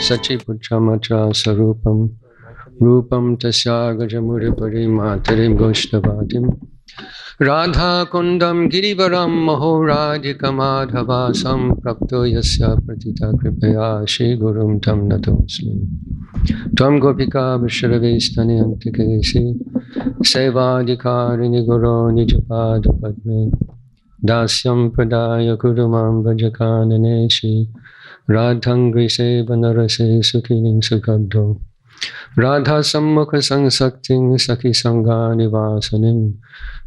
Sachiputramacha sarupam rupam tasya gajamuripari matarim goshtavatim Radha kundam girivaram mahoradhikamadhavasam prapto yasya pratita kripaya shri gurum tam natosmi Tvam gopika visharavestani antikesi sevadikarini guru nijapada padme Dasyam pradaya kurumam vajakananesi Radhangri sevanarase sukhinim sukabdo Radha sammukha sangsakting sakhi sangani vasanim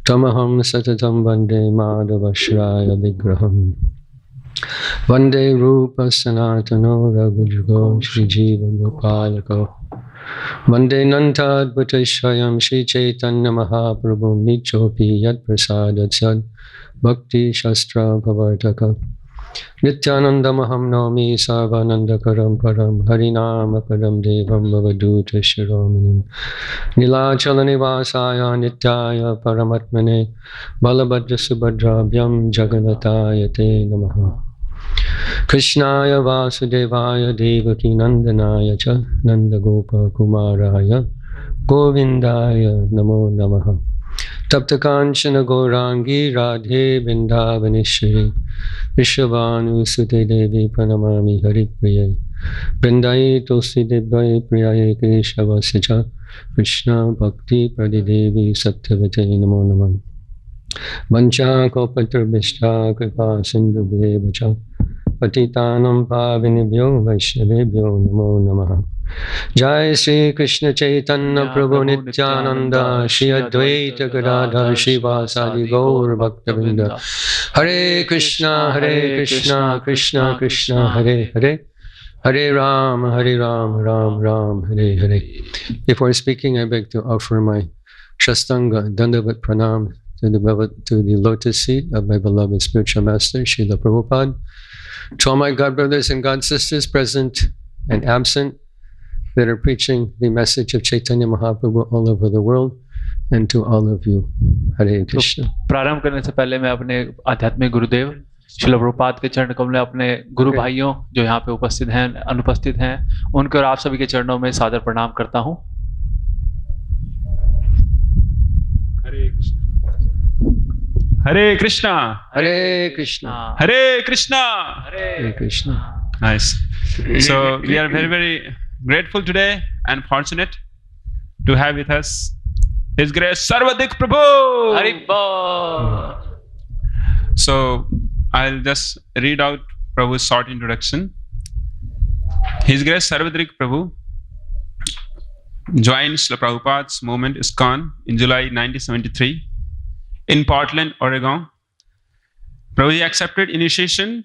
Tamaham satatam vande madhavashraya vigraham Vande rupa sanatano raghujugo shri jiva gopalako Vande nantadbhutashayam shri chaitanya mahaprabhu nichopi yad prasadat sad Bhakti Shastra Bhavartaka Nityanandamaham Nami Sarvanandakaram Param Harinama Param Devam Bhavaduta Shirominim Nilachala Nityaya Paramatmane Balabhadra Subhadrabhyam Jagannataya Te Namaha Krishnaya Vasudevaya Devaki Nandanaya Cha Nandagopa Kumaraya Govindaya Namo Namaha Taptakanchana Gaurangi Radhe Vrindavaneshwari Vrishabhanu Sute Devi Pranamami Haripriyai Vrindai Tulsi Devai Priyai Keshavasya Krishna Bhakti Pradidevi Satyavate Namo Namah Vancha Kopatarbhishta Kripa Sindhu Devacha Patitanam Pavinibhyo Vaishnavebhyo Namo Namaha Jai Sri Krishna Chaitanya Prabhu Nityananda Shri Advaita Gadadhar Shivasadi Gaur Bhaktavinda Hare Krishna Krishna Krishna Hare Hare Hare Ram Ram Ram Hare Hare. Before speaking, I beg to offer my Shastanga Dandavat Pranam to the lotus seat of my beloved spiritual master Srila Prabhupada, to all my God brothers and God sisters present and absent that are preaching the message of Chaitanya Mahaprabhu all over the world, and to all of you. Hare Krishna. प्रारंभ करने से पहले मैं अपने आध्यात्मिक गुरुदेव श्रील प्रभुपाद के चरण कमल में अपने गुरु भाइयों जो यहाँ पे उपस्थित हैं, अनुपस्थित हैं, उनके और आप सभी के चरणों में सादर प्रणाम करता हूँ. हरे कृष्ण हरे Krishna Hare Krishna. Hare Krishna Hare Krishna. Nice. So we are very grateful today and fortunate to have with us His Grace Sarvadrik Prabhu. Haribol. So I'll just read out Prabhu's short introduction. His Grace Sarvadrik Prabhu joined Srila Prabhupada's movement ISKCON in July 1973 in Portland, Oregon. Prabhuji accepted initiation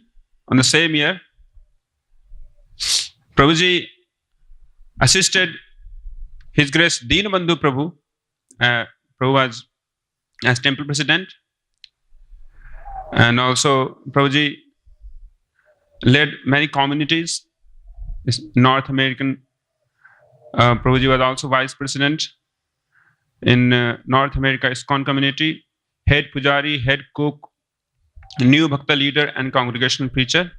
on the same year. Prabhuji assisted His Grace Deenabandhu Prabhu. Prabhu was as temple president, and also Prabhuji led many communities. North American, Prabhuji was also vice president in North America ISKCON community, head pujari, head cook, new bhakta leader and congregational preacher.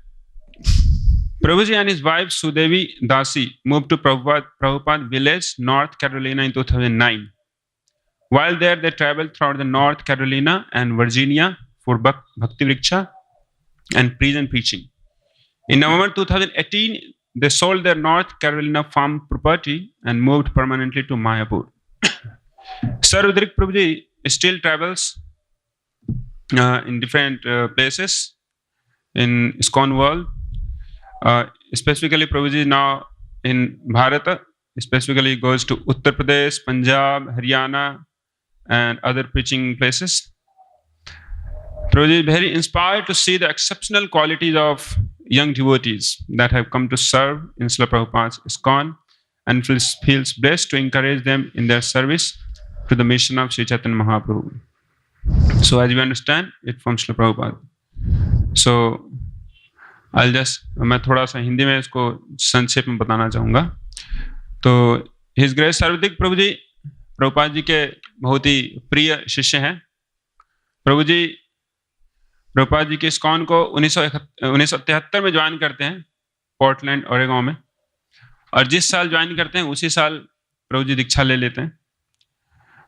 Prabhuji and his wife Sudevi Dasi moved to Prabhupada village, North Carolina in 2009. While there, they traveled throughout the North Carolina and Virginia for Bhakti Vriksha and prison preaching. In November 2018, they sold their North Carolina farm property and moved permanently to Mayapur. Sarvadrik Prabhuji still travels in different places in ISKCON world. Specifically, Prabhuji now in Bharata, specifically goes to Uttar Pradesh, Punjab, Haryana, and other preaching places. Prabhuji is very inspired to see the exceptional qualities of young devotees that have come to serve in Srila Prabhupada's ISKCON, and feels blessed to encourage them in their service to the mission of Sri Chaitanya Mahaprabhu. So as you understand, it from Srila Prabhupada. So मैं थोड़ा सा हिंदी में इसको संक्षेप में बताना चाहूँगा। तो हिज ग्रेस सर्वदिक प्रभु जी प्रभुपाद जी के बहुत ही प्रिय शिष्य हैं। प्रभुपाद जी के इस्कॉन को 1973 में ज्वाइन करते हैं पोर्टलैंड ओरेगॉन में, और जिस साल ज्वाइन करते हैं उसी साल प्रभु जी दीक्षा ले लेते हैं।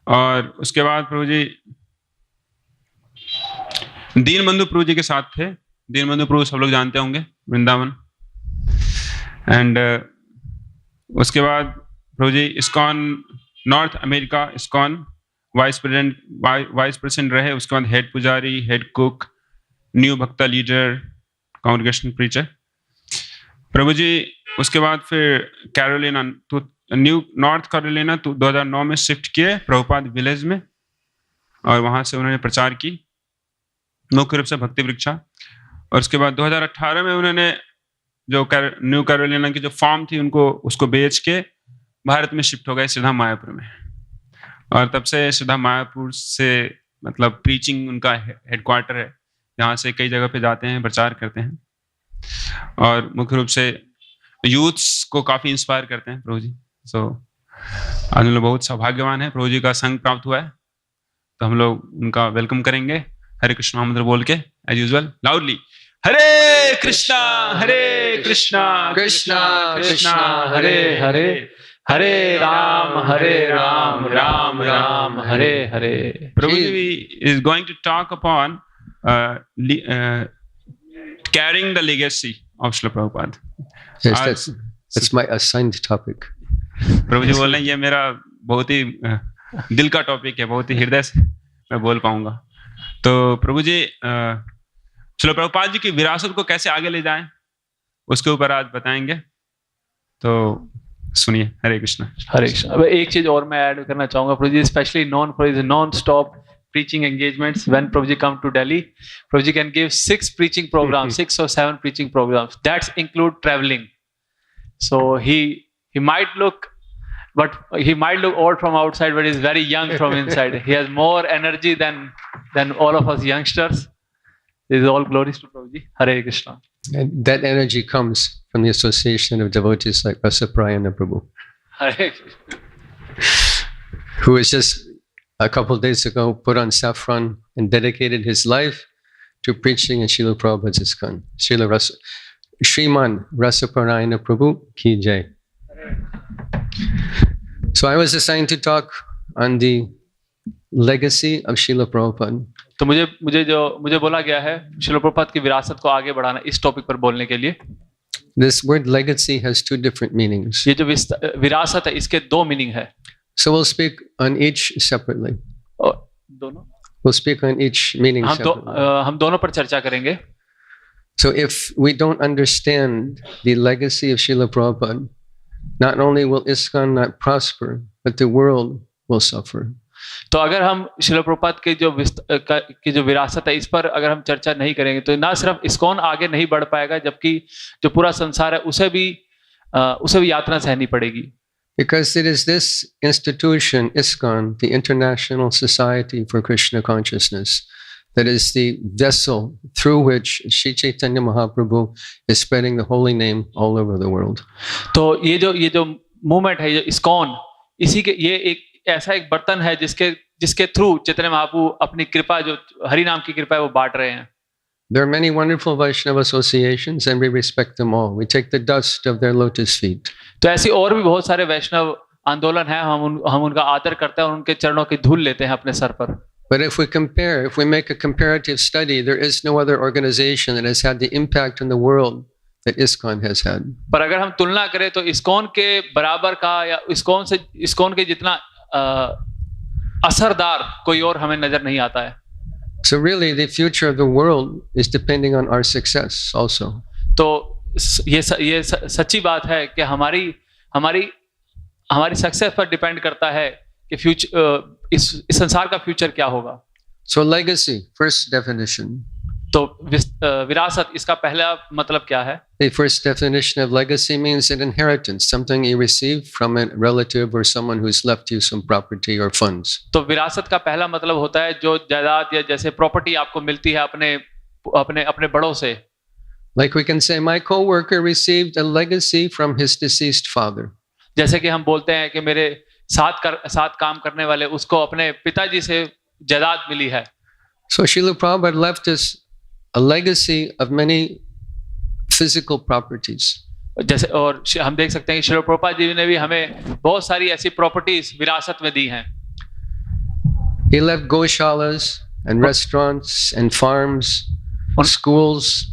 और उसके बाद प्रभु जी दीनबंधु प्रभु जी के साथ थे। दीनबंधु प्रभु सब लोग जानते होंगे, वृंदावन। एंड उसके बाद प्रभु जी ISKCON North America ISKCON vice president रहे। उसके बाद हेड पुजारी, head cook, new bhakta leader, congregation preacher प्रभु जी। उसके बाद फिर कैरोलिना न्यू नॉर्थ कैरोलिना 2009 में शिफ्ट किए प्रभुपाद विलेज में, और वहां से उन्होंने प्रचार की मुख्य रूप से भक्ति वृक्षा। और उसके बाद 2018 में उन्होंने जो न्यू कैरोलिना की जो फार्म थी उसको बेच के भारत में शिफ्ट हो गए सीधा मायापुर में। और तब से सीधा मायापुर से मतलब प्रीचिंग उनका हेडक्वार्टर है, जहाँ से कई जगह पे जाते हैं, प्रचार करते हैं, और मुख्य रूप से यूथ्स को काफी इंस्पायर करते हैं प्रभु जी। सो आज हम लोग बहुत सौभाग्यवान है, प्रभु जी का संग प्राप्त हुआ है, तो हम लोग उनका वेलकम करेंगे हरे कृष्णा मंत्र बोल के as usual loudly. Hare Krishna Krishna Krishna Hare Hare, Hare Ram Ram Ram Hare Hare. प्रभु ji is going to talk upon carrying the legacy of Srila Prabhupada. Yes, that's my assigned topic. प्रभु जी बोल रहे हैं ये मेरा बहुत ही दिल का टॉपिक है, बहुत ही हृदय से मैं बोल पाऊंगा। तो प्रभु जी श्रील प्रभुपाद जी की विरासत को कैसे आगे ले जाएं उसके ऊपर आज बताएंगे, तो सुनिए। हरे कृष्णा। हरे कृष्णा। अब एक चीज और मैं ऐड करना चाहूंगा, प्रभु जी specially known for his non stop preaching engagements. When Prabhuji come to Delhi, Prabhuji can give 6 preaching programs, 6 or 7 preaching programs. That's include traveling. So he might look, but he might look old from outside, but he's very young from inside. He has more energy than all of us youngsters. This is all glories to Prabhuji. Hare Krishna. And that energy comes from the association of devotees like Rasaprayana Prabhu, Hare Krishna. who is just a couple of days ago put on saffron and dedicated his life to preaching in Srila Prabhupada's ISKCON. Shriman Rasaprayana Prabhu ki jai. So I was assigned to talk on the legacy of Srila Prabhupada. तो मुझे बोला गया है श्रील प्रभुपाद की विरासत को आगे बढ़ाना, इस टॉपिक पर बोलने के लिए। This word legacy has 2 different meanings. ये जो विरासत है इसके 2 मीनिंग है। So we'll speak on each separately. दोनों? We'll speak on each meaning separately. हम दोनों पर चर्चा करेंगे। So if we don't understand the legacy of Srila Prabhupada, not only will ISKCON not prosper, but the world will suffer. तो अगर हम श्रील प्रभुपाद की जो विरासत है इस पर अगर हम चर्चा नहीं करेंगे तो ना सिर्फ ISKCON आगे नहीं बढ़ पाएगा, जबकि जो पूरा संसार है उसे भी यातना सहनी पड़ेगी। Because it is this institution, ISKCON, the International Society for Krishna Consciousness, that is the vessel through which Sri Chaitanya Mahaprabhu is spreading the holy name all over the world. तो ये जो मूवमेंट है, ये ISKCON, ये एक ऐसा एक बर्तन है जिसके थ्रू चैतन्य महाप्रभु अपनी कृपा, जो हरि नाम की कृपा है, वो बांट रहे हैं। There are many wonderful Vaishnava associations and we respect them all. We take the dust of their lotus feet. तो ऐसी और भी बहुत सारे वैष्णव आंदोलन हैं, हम उनका आदर करते हैं और उनके चरणों की धूल लेते हैं अपने सर पर। But if we make a comparative study, there is no other organization that has had the impact on the world that ISKCON has had. पर अगर हम तुलना करें तो ISKCON के बराबर का या ISKCON के जितना असरदार कोई और हमें नजर नहीं आता है। So really the future of the world is depending on our success also. तो ये सच्ची बात है कि हमारी सक्सेस पर डिपेंड करता है कि फ्यूचर इस संसार का फ्यूचर क्या होगा। So legacy, first definition. तो विरासत, इसका पहला मतलब क्या है? The first definition of legacy means an inheritance, something you receive from a relative or someone who's left you some property or funds. तो विरासत का पहला मतलब होता है जो जायदाद या जैसे प्रॉपर्टी आपको मिलती है अपने बड़ों से, Like we can say, my co-worker received a legacy from his deceased father. जैसे कि हम बोलते हैं कि मेरे साथ काम करने वाले उसको अपने पिताजी से जायदाद मिली है. So Srila Prabhupada left us a legacy of many physical properties. जैसे और हम देख सकते हैं कि श्रील प्रभुपाद जी ने भी हमें बहुत सारी ऐसी प्रॉपर्टीज विरासत में दी हैं. He left goshalas and restaurants and farms, schools.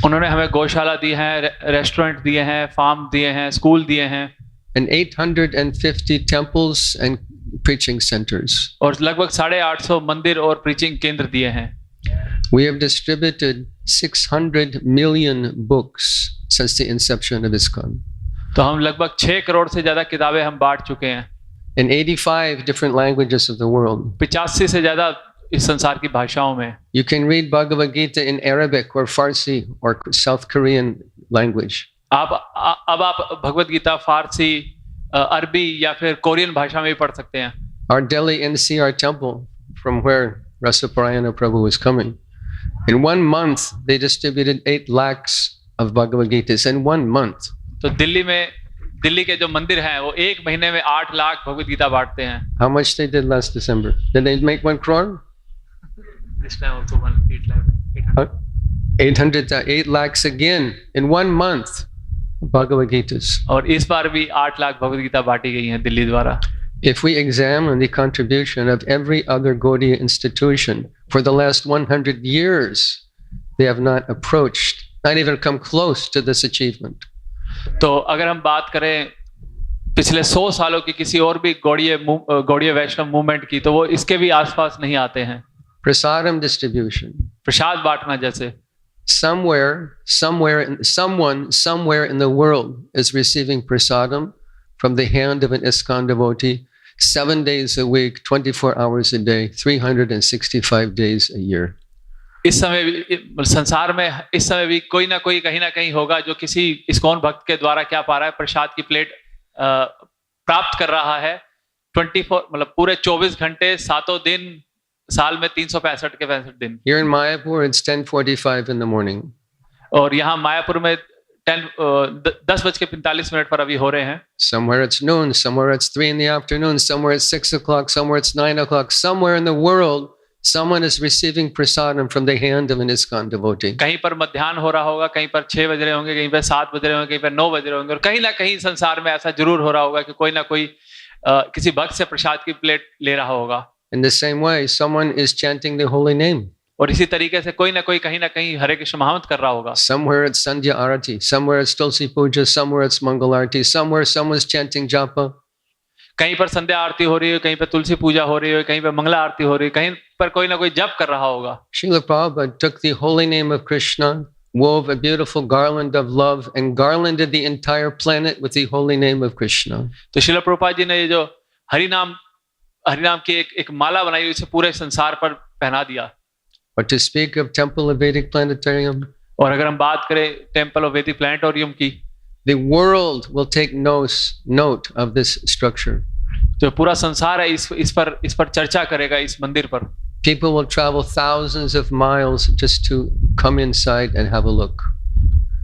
उन्होंने हमें गौशाला दी है, रेस्टोरेंट दिए हैं, फार्म दिए हैं, स्कूल दिए हैं. And 850 temples and preaching centers. और लगभग 850 मंदिर और प्रीचिंग केंद्र दिए हैं. We have distributed 600 million books since the inception of ISKCON. तो हम लगभग 6 करोड़ से ज्यादा किताबें हम बांट चुके हैं. In 85 different languages of the world. 85 से ज्यादा इस संसार की भाषाओं में. You can read Bhagavad Gita in Arabic or Farsi or South Korean language. अब आप भगवत गीता फारसी, अरबी या फिर कोरियन भाषा में भी पढ़ सकते हैं. Our Delhi NCR temple, from where Rasaparayana Prabhu is coming, in 1 month they distributed 8 lakhs of Bhagavad Gitas in 1 month. तो दिल्ली के जो मंदिर हैं वो 1 महीने में 8 लाख भगवत गीता बांटते हैं. How much they did last December? Did they make 1 crore? This time also 8 lakh. 8 lakhs again in 1 month. Bhagavad Gitas. और इस बार भी 8 लाख भगवत गीता बांटी गई हैं दिल्ली द्वारा. If we examine the contribution of every other Gaudiya institution for the last 100 years, they have not approached, not even come close to this achievement. तो अगर हम बात करें पिछले 100 सालों की किसी और भी गौड़ीय वैष्णव मूवमेंट की, तो वो इसके भी आसपास नहीं आते हैं. Prasadam distribution. प्रसाद बांटना जैसे. Someone somewhere in the world is receiving prasadam from the hand of an ISKCON devotee 7 days a week, 24 hours a day, 365 days a year. इस समय भी संसार में इस समय भी कोई ना कोई कहीं ना कहीं होगा जो किसी इस्कॉन भक्त के द्वारा क्या पा रहा है, प्रसाद की प्लेट प्राप्त कर रहा है 24 मतलब पूरे 24 घंटे 7 दिन साल में 365 के 65 दिन. Here in Mayapur it's 10:45 in the morning. और यहाँ मायापुर में 10:45 पर अभी हो रहे हैं. Somewhere it's noon, somewhere it's 3 in the afternoon, somewhere it's 6 o'clock, somewhere it's 9 o'clock. Somewhere in the world someone is receiving prasadam from the hand of an ISKCON devotee. कहीं पर मध्याह्न हो रहा होगा, कहीं पर 6 बज रहे होंगे, कहीं पर 7 बज रहे होंगे, कहीं पर 9 बज रहे होंगे, और कहीं ना कहीं संसार में ऐसा जरूर हो रहा होगा कि कोई ना कोई किसी भक्त से प्रसाद की प्लेट ले रहा होगा. In the same way, someone is chanting the holy name. और इसी तरीके से कोई ना कोई कहीं ना कहीं हरे कृष्ण महामंत्र कर रहा होगा. Somewhere it's Sandhya Arati, somewhere it's Tulsi Puja, somewhere it's Mangal Arati, somewhere someone's chanting japa. कहीं पर संध्या आरती हो रही है, कहीं पर तुलसी पूजा हो रही है, कहीं पर मंगला आरती हो रही है, कहीं पर कोई ना कोई जप कर रहा होगा. Srila Prabhupada took the holy name of Krishna, wove a beautiful garland of love, and garlanded the entire planet with the holy name of Krishna. तो श्रील प्रभुपाद जी ने ये जो हरिनाम की एक माला बनाई, उसे पूरे संसार पर पहना दिया. Or to speak of Temple of Vedic Planetarium, और अगर हम बात करें टेम्पल ऑफ वैदिक प्लानिटोरियम की, the world will take note of this structure. जो पूरा संसार है इस पर चर्चा करेगा, इस मंदिर पर. People will travel thousands of miles just to come inside and have a look.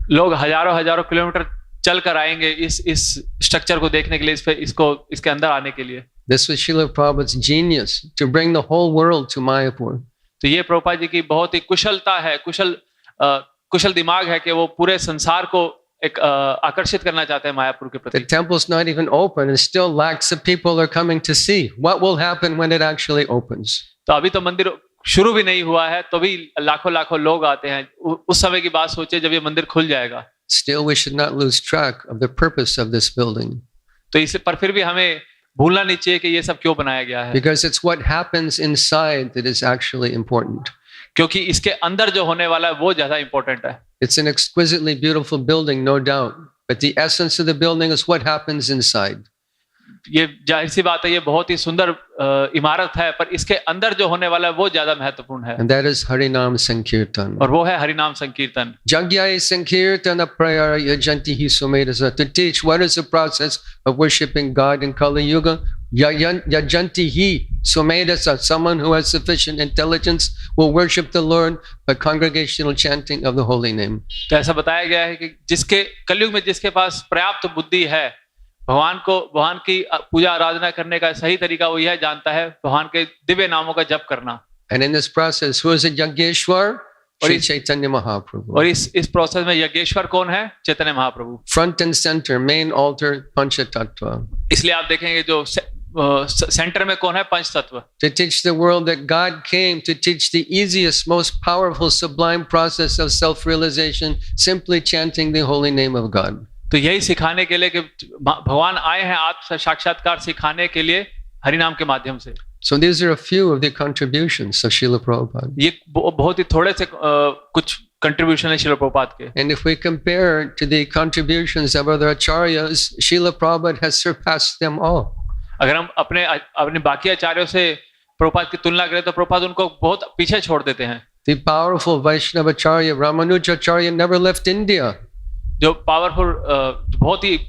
लोग हजारों किलोमीटर चल कर आएंगे इस स्ट्रक्चर को देखने के लिए, इसके अंदर आने के लिए. This was Srila Prabhupada's genius to bring the whole world to Mayapur. तो ये प्रभुपाद जी की बहुत ही कुशलता है, कुशल दिमाग है कि वो पूरे संसार को एक आकर्षित करना चाहते हैं मायापुर के प्रति. The temple's not even open and still lakhs of people are coming to see. What will happen when it actually opens? तो अभी तो मंदिर शुरू भी नहीं हुआ है, तो भी लाखों लोग आते हैं. उस समय की बात सोचिए जब ये मंदिर खुल जाएगा. Still we should not lose track of the purpose of this building. तो इसे पर फिर भी हमें भूलना नहीं चाहिए कि ये सब क्यों बनाया गया है. Because it's what happens inside that is actually important. क्योंकि इसके अंदर जो होने वाला है वो ज्यादा इंपॉर्टेंट है. It's an exquisitely beautiful building, no doubt. But the essence of the building is what happens inside. ये जाहिर सी बात है, ये बहुत ही सुंदर इमारत है, पर इसके अंदर जो होने वाला है वो ज्यादा महत्वपूर्ण है. And that is Harinam Sankirtan. और वो है हरिनाम संकीर्तन. Jagyaya Sankirtana Prayara Yajantihi Sumedasa. To teach what is the process of worshiping God in Kali Yuga, Yajanti hi Somedasa, someone who has sufficient intelligence will worship the Lord by congregational chanting of the holy name. तो ऐसा बताया गया है कि जिसके कलयुग में जिसके पास पर्याप्त बुद्धि है, भगवान की पूजा आराधना करने का सही तरीका वो यह जानता है, भगवान के दिव्य नामों का जप करना. And in this process, who is a Yajneshwar? Sri Chaitanya Mahaprabhu. और इस प्रोसेस में यज्ञेश्वर कौन है? Chaitanya Mahaprabhu. Front and center, main altar, Pancha Tattva. इसलिए आप देखेंगे जो सेंटर में कौन है? पंच तत्व. To teach the world that God came to teach the easiest, most powerful, sublime process of self-realization, simply chanting the holy name of God. तो यही सिखाने के लिए कि भगवान आए हैं आत्म साक्षात्कार सिखाने के लिए हरि नाम के माध्यम से. So these are a few of the contributions of Srila Prabhupada. ये बहुत ही थोड़े से कुछ कंट्रीब्यूशन है श्रील प्रभुपाद के. And if we compare to the contributions of other acharyas, Srila Prabhupada has surpassed them all. अगर हम अपने बाकी आचार्यों से प्रभुपाद की तुलना करें तो प्रभुपाद उनको बहुत पीछे छोड़ देते हैं. The powerful Vaishnava Acharya Ramanujacharya never left India. जो पावरफुल बहुत ही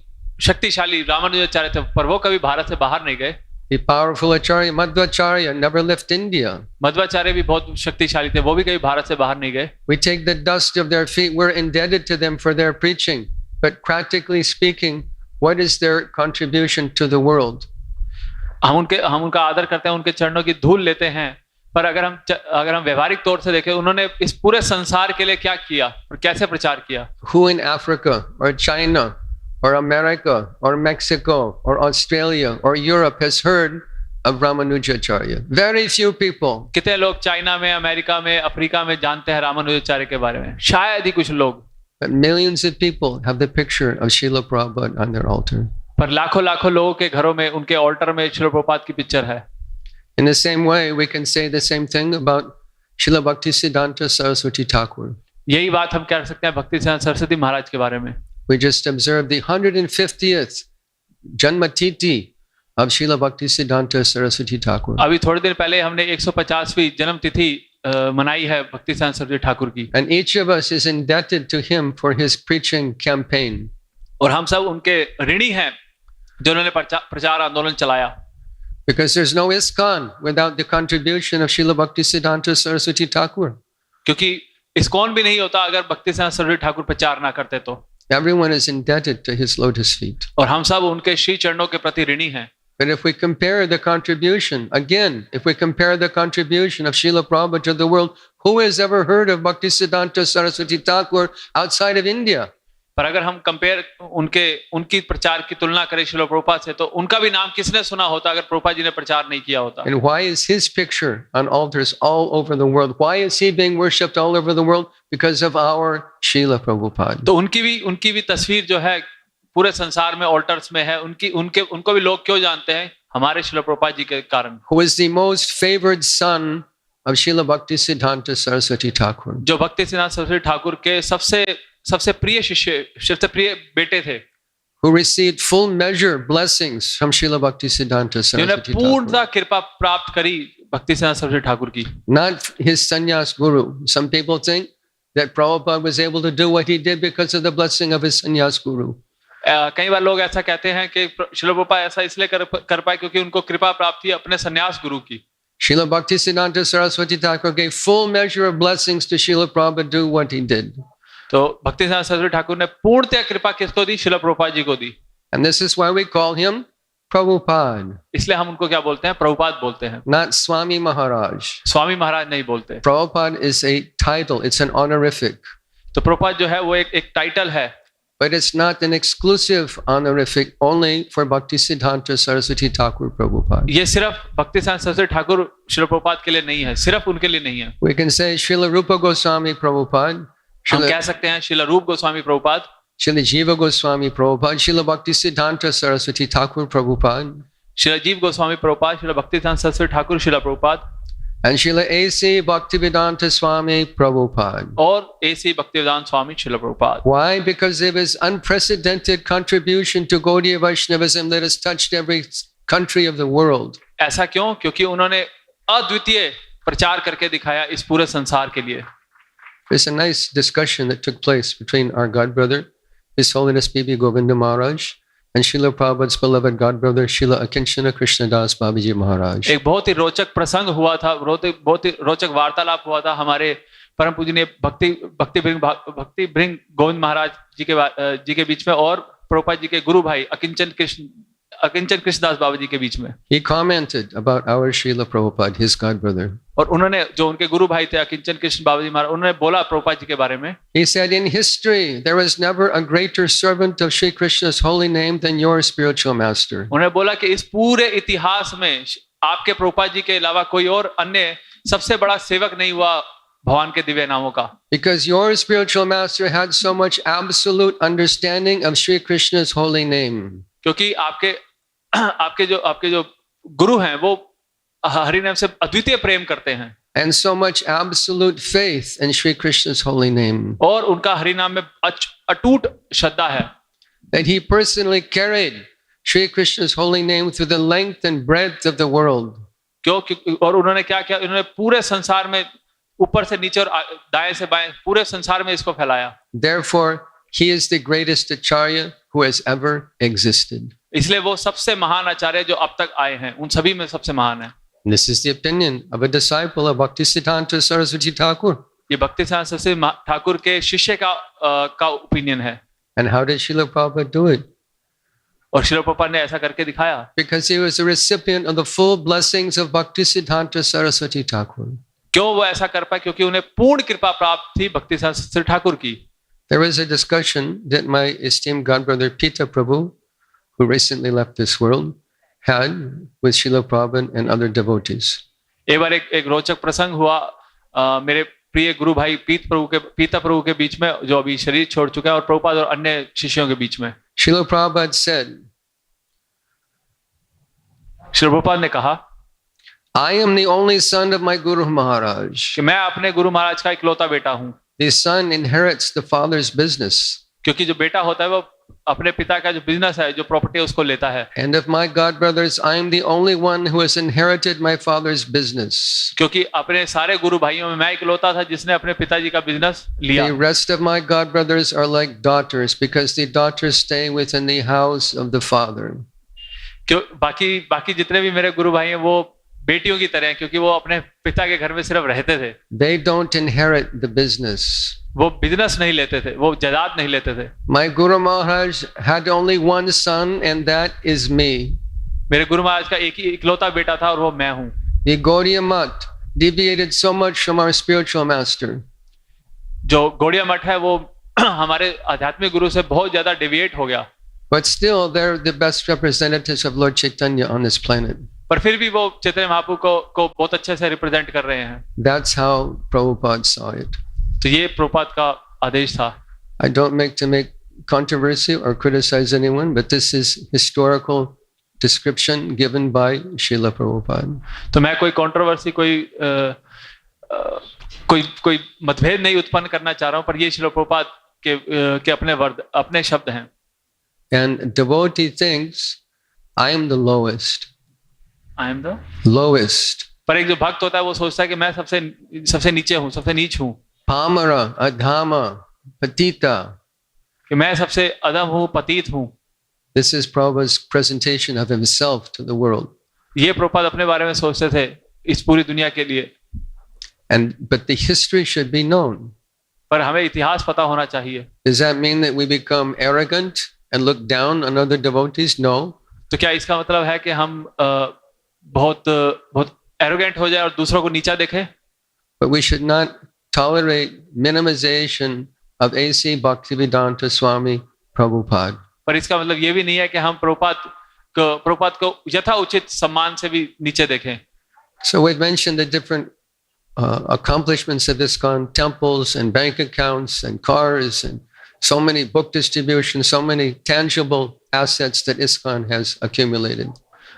शक्तिशाली रामानुजाचार्य थे पर वो कभी भारत से बाहर नहीं गए. The powerful Acharya Madhvacharya never left India. Madhvacharya भी बहुत शक्तिशाली थे, वो भी कभी भारत से बाहर नहीं गए. We take the dust of their feet. We're indebted to them for their preaching. But practically speaking, what is their contribution to the world? हम उनका आदर करते हैं, उनके चरणों की धूल लेते हैं, पर अगर हम व्यवहारिक तौर से देखें उन्होंने इस पूरे संसार के लिए क्या किया और कैसे प्रचार किया. Who in Africa or China or America or Mexico or Australia or Europe has heard of Ramanujacharya? Very few people. कितने लोग चाइना में, अमेरिका में, अफ्रीका में जानते हैं रामानुजाचार्य के बारे में? शायद ही कुछ लोग. But millions of people have the picture of Srila Prabhupada on their altar. पर लाखों लोगों के घरों में उनके ऑल्टर में श्रील प्रभुपाद की पिक्चर है. In the same way, we can say the same thing about Srila Bhaktisiddhanta Saraswati Thakur. यही बात हम कह सकते हैं भक्तिसिद्धांत सरस्वती महाराज के बारे में. We just observed the 150th Janmatiti of Srila Bhaktisiddhanta Saraswati Thakur. अभी थोड़े दिन पहले हमने 150वीं जन्म तिथि मनाई है भक्तिसिद्धांत सरस्वती ठाकुर की. And each of us is indebted to him for his preaching campaign. और हम सब उनके ऋणी हैं जो उन्होंने प्रचार आंदोलन चलाया. Because there's no ISKCON without the contribution of Srila Bhaktisiddhanta Saraswati Thakur. क्योंकि ISKCON भी नहीं होता अगर भक्तिसिद्धांत सरस्वती ठाकुर प्रचार ना करते तो. Everyone is indebted to his lotus feet. और हम सब उनके श्री चरणों के प्रति ऋणी हैं. But if we compare the contribution, again, if we compare the contribution of Srila Prabhupada to the world, who has ever heard of Bhaktisiddhanta Saraswati Thakur outside of India? पर अगर हम कंपेयर उनकी प्रचार की तुलना करें श्रील प्रभुपाद से तो उनका भी नाम किसने सुना होता अगर प्रभुपाद जी ने प्रचार नहीं किया होता. And why is his picture on altars all over the world? Why is he being worshipped all over the world? Because of our Srila Prabhupada. तो उनकी भी तस्वीर जो है पूरे संसार में ऑल्टर्स में है. उनको भी लोग क्यों जानते हैं? हमारे श्रील प्रभुपाद जी के कारण. Who is the most favored son of Srila Bhaktisiddhanta Saraswati Thakur? जो भक्तिसिद्धांत सरस्वती ठाकुर के सबसे प्रिय शिष्य, सबसे प्रिय बेटे थे. Who received full measure blessings from Srila Bhaktisiddhanta Saraswati Thakur. पूर्णतः कृपा प्राप्त करी भक्तिसिद्धांत सरस्वती ठाकुर की. Not his sannyas guru. Some people think that Prabhupada was able to do what he did because of the blessing of his sannyas guru. कई बार लोग ऐसा कहते हैं कि श्रील प्रभुपाद ऐसा इसलिए कर पाए क्योंकि उनको कृपा प्राप्त थी अपने संन्यास गुरु की. Srila Bhaktisiddhanta Saraswati Thakur gave full measure of blessings to Srila Prabhupada do what he did. तो भक्तिसिद्धांत सरस्वती ठाकुर ने पूर्णतः कृपा किसको दी? श्रील प्रभुपाद जी को दी. And this is why we call him Prabhupada. इसलिए हम उनको क्या बोलते हैं? प्रभुपाद बोलते हैं. Not Swami Maharaj. Swami Maharaj नहीं बोलते. Prabhupada is a title. It's an honorific. तो प्रभुपाद जो है वो एक टाइटल है. But it's not an exclusive honorific only for Bhaktisiddhanta Saraswati Thakur Prabhupada. ये सिर्फ भक्तिसिद्धांत सरस्वती ठाकुर श्रील प्रभुपाद के लिए नहीं है, सिर्फ उनके लिए नहीं है. We can say Srila Rupa Goswami Prabhupada. हम कह सकते हैं श्रील रूप Goswami Prabhupada, Srila Jiva Goswami Prabhupada, Srila Bhaktisiddhanta Saraswati Thakur Prabhupada, Srila जीव Goswami Prabhupada, Srila भक्तिसिद्धांत Saraswati Thakur Srila Prabhupada, and Srila A.C. Bhaktivedanta Swami Prabhupada. और A.C. Bhaktivedanta Swami Srila Prabhupada. Why? Because of his unprecedented contribution to Gaudiya Vaishnavism that has touched every country of the world. ऐसा क्यों? क्योंकि उन्होंने अद्वितीय प्रचार करके दिखाया इस पूरे संसार के लिए. There's a nice discussion that took place between our godbrother, His Holiness B.B. Govinda Maharaj, and Srila Prabhupada's beloved godbrother Srila Akinchana Krishnadas Babaji Maharaj. एक बहुत ही रोचक प्रसंग हुआ था, बहुत ही रोचक वार्तालाप हुआ था हमारे परम पूजनीय भक्ति भृंग गोविंद महाराज जी के बीच में और प्रभुपाद जी के गुरु भाई अकिंचन कृष्णदास बाबा जी के बीच में. He commented about our Srila Prabhupada, his godbrother. और उन्होंने जो उनके गुरु भाई थे अकिंचन कृष्ण बाबा जी महाराज, उन्होंने बोला प्रभुपाद जी के बारे में. He said, in history there was never a greater servant of Shri Krishna's holy name than your spiritual master. उन्होंने बोला कि इस पूरे इतिहास में आपके प्रभुपाद जी के अलावा कोई और अन्य सबसे बड़ा सेवक नहीं हुआ भगवान के दिव्य नामों का. Because your spiritual master had so much absolute understanding of Shri Krishna's holy name. क्योंकि आपके जो गुरु हैं वो हरि नाम से अद्वितीय प्रेम करते हैं. And so much absolute faith in Shri Krishna's holy name. और उनका हरि नाम में अटूट श्रद्धा है. That he personally carried Shri Krishna's holy name through the length and breadth of the world. और उन्होंने क्या किया, उन्होंने पूरे संसार में ऊपर से नीचे और दाएं से बाएं पूरे संसार में इसको फैलाया. Therefore, he is the greatest acharya who has ever existed. इसलिए वो सबसे महान आचार्य जो अब तक आए हैं उन सभी में सबसे महान है. This is the opinion of a disciple of Bhaktisiddhanta Saraswati Thakur. ये भक्तिसिद्धांत सरस्वती ठाकुर के शिष्य का ओपिनियन है. And how did Srila Prabhupada do it? और श्रील प्रभुपाद ने ऐसा करके दिखाया. Because he was a recipient of the full blessings of Bhaktisiddhanta Saraswati Thakur. क्यों वो ऐसा कर पाए? क्योंकि उन्हें पूर्ण कृपा प्राप्त थी भक्तिसिद्धांत सरस्वती ठाकुर की. There was a discussion that my esteemed godbrother Pita Prabhu, who recently left this world, had with Srila Prabhupada and other devotees. एक बार एक रोचक प्रसंग हुआ मेरे प्रिय गुरु भाई पीता प्रभु के बीच में जो अभी शरीर छोड़ चुके हैं और प्रभुपाद और अन्य शिष्यों के बीच में. Srila Prabhupada said, Shri Prabhupada ने कहा, I am the only son of my Guru Maharaj. कि मैं अपने गुरु महाराज का इकलौता बेटा हूँ. The son inherits the father's business. क्योंकि जो बेटा होता है वो अपने पिता का जो बिजनेस है, जो प्रॉपर्टी है उसको लेता है. And of my godbrothers, I am the only one who has inherited my father's business. क्योंकि अपने सारे गुरु भाइयों में मैं इकलौता था जिसने अपने पिताजी का बिजनेस लिया. The rest of my godbrothers are like daughters because the daughters stay within the house of the father. क्यों बाकी जितने भी मेरे गुरु भाई हैं वो बेटियों की तरह हैं क्योंकि वो अपने पिता के घर में सिर्फ रहते थे. They don't inherit the business. वो बिजनेस नहीं लेते थे, वो जायदाद नहीं लेते थे. My Guru Maharaj had only one son and that is me. मेरे गुरु महाराज का एक ही इकलौता बेटा था और वो मैं हूँ. The Gaudiya Math deviated so much from our spiritual master. जो गौड़िया मठ है वो हमारे आध्यात्मिक गुरु से बहुत ज्यादा डेविएट हो गया. But still they're the best representatives of Lord Chaitanya on this planet. पर फिर भी वो चैतन्य महाप्रभु को बहुत अच्छे से रिप्रेजेंट कर रहे हैं. That's how Prabhupada saw it. तो ये प्रभुपाद का आदेश था. I don't make controversy or criticize anyone, but this is historical description given by Srila Prabhupada. तो मैं कोई कंट्रोवर्सी कोई मतभेद नहीं उत्पन्न करना चाह रहा हूँ, पर ये श्रील प्रभुपाद के अपने शब्द हैं. And devotee thinks I am the lowest. I am the lowest. पर एक जो भक्त होता है वो सोचता है कि मैं सबसे नीचे हूँ, सबसे नीच हूँ. Pamara, adhama, patita. कि मैं सबसे अधम हूँ, पतित हूँ. This is Prabhupada's presentation of himself to the world. ये प्रभुपाद अपने बारे में सोचते थे इस पूरी दुनिया के लिए. But the history should be known. पर हमें इतिहास पता होना चाहिए. Does that mean that we become arrogant and look down on other devotees? No. तो क्या इसका मतलब है कि हम बहुत arrogant हो जाए और दूसरों को नीचा देखें? But we should not tolerate minimization of A.C. Bhaktivedanta Swami Prabhupada. पर इसका मतलब ये भी नहीं है कि हम प्रभुपाद को यथा उचित सम्मान से भी नीचे देखें. So we've mentioned the different accomplishments of ISKCON, temples and bank accounts and cars and so many book distributions, so many tangible assets that ISKCON has accumulated.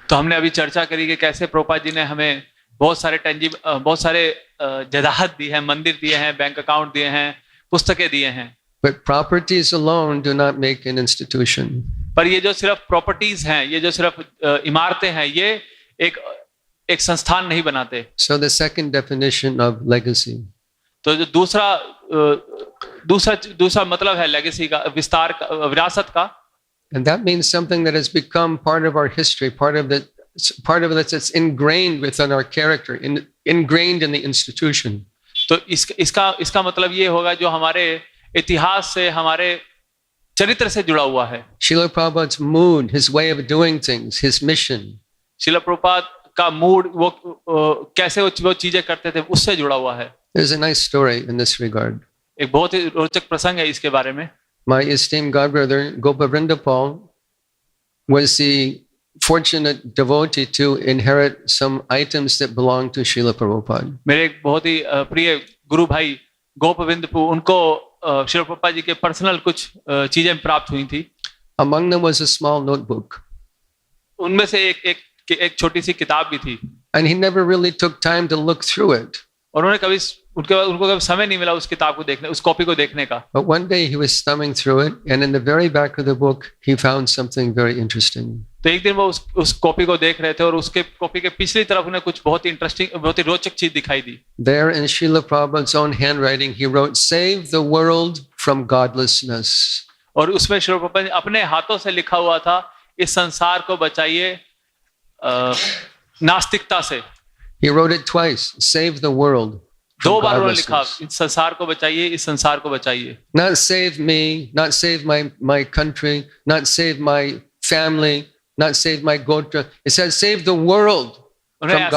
तो हमने अभी चर्चा करी कि कैसे प्रभुपाद जी ने हमें बहुत सारे जायदाद दी है, मंदिर दिए हैं, बैंक अकाउंट दिए हैं, पुस्तकें दिए हैं. But properties alone do not make an institution. पर ये जो सिर्फ प्रॉपर्टीज हैं, ये जो सिर्फ इमारतें हैं, ये एक संस्थान नहीं बनाते. So the second definition of legacy. तो जो दूसरा मतलब है लेगेसी का, विरासत का. And that means something that has become part of our history, part of it that's ingrained within our character, ingrained in the institution. तो इसका मतलब ये होगा जो हमारे इतिहास से, हमारे चरित्र से जुड़ा हुआ है. Srila Prabhupada's mood, his way of doing things, his mission. शिला प्रभुपाद का मूड, वो कैसे वो चीजें करते थे, उससे जुड़ा हुआ है. There's a nice story in this regard. एक बहुत ही रोचक प्रसंग है इसके बारे में. My esteemed godbrother Gopavrinda was the fortunate devotee to inherit some items that belonged to Srila Prabhupada. मेरे एक बहुत ही प्रिय गुरु भाई गोपविंदपु, उनको श्रील प्रभुपाद जी के पर्सनल कुछ चीजें प्राप्त हुई थी. Among them was a small notebook. उनमें से एक छोटी सी किताब भी थी. And he never really took time to look through it. और उनको कभी समय नहीं मिला उस किताब को देखने, उस कॉपी को देखने का. But one day he was thumbing through it, and in the very back of the book he found something very interesting. तो एक दिन वो उस कॉपी को देख रहे थे और उसके कॉपी के पिछली तरफ उन्हें कुछ बहुत ही इंटरेस्टिंग, बहुत ही रोचक चीज दिखाई दी. There in Srila Prabhupada's own handwriting he wrote, "Save the world from godlessness." और उसमें श्री प्रभुपाद ने अपने हाथों से लिखा हुआ था, इस संसार को बचाइए नास्तिकता से. He wrote it twice, "Save the world." दो बार उन्होंने लिखा, इस संसार को बचाइए, इस संसार को बचाइए. Not save me, not save my country, not save my family, not save my gotra. It says save the world from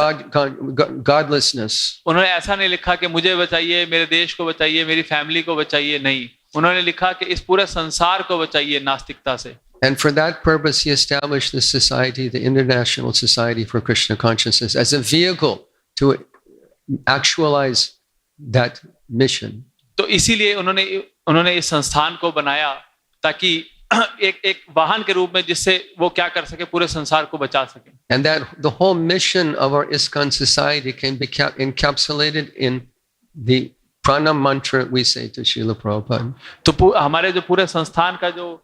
godlessness. उन्होंने ऐसा नहीं लिखा कि मुझे बचाइए, मेरे देश को बचाइए, मेरी फैमिली को बचाइए, नहीं. उन्होंने लिखा कि इस पूरे संसार को बचाइए नास्तिकता से. And for that purpose he established this society, the International Society for Krishna Consciousness, as a vehicle to actualize that mission. तो इसीलिए उन्होंने इस संस्थान को बनाया ताकि एक वाहन के रूप में जिससे वो क्या कर सके, पूरे संसार को बचा सके. And that the whole mission of our ISKCON society can be encapsulated in the pranam mantra we say to Srila Prabhupada. तो हमारे जो पूरे संस्थान का जो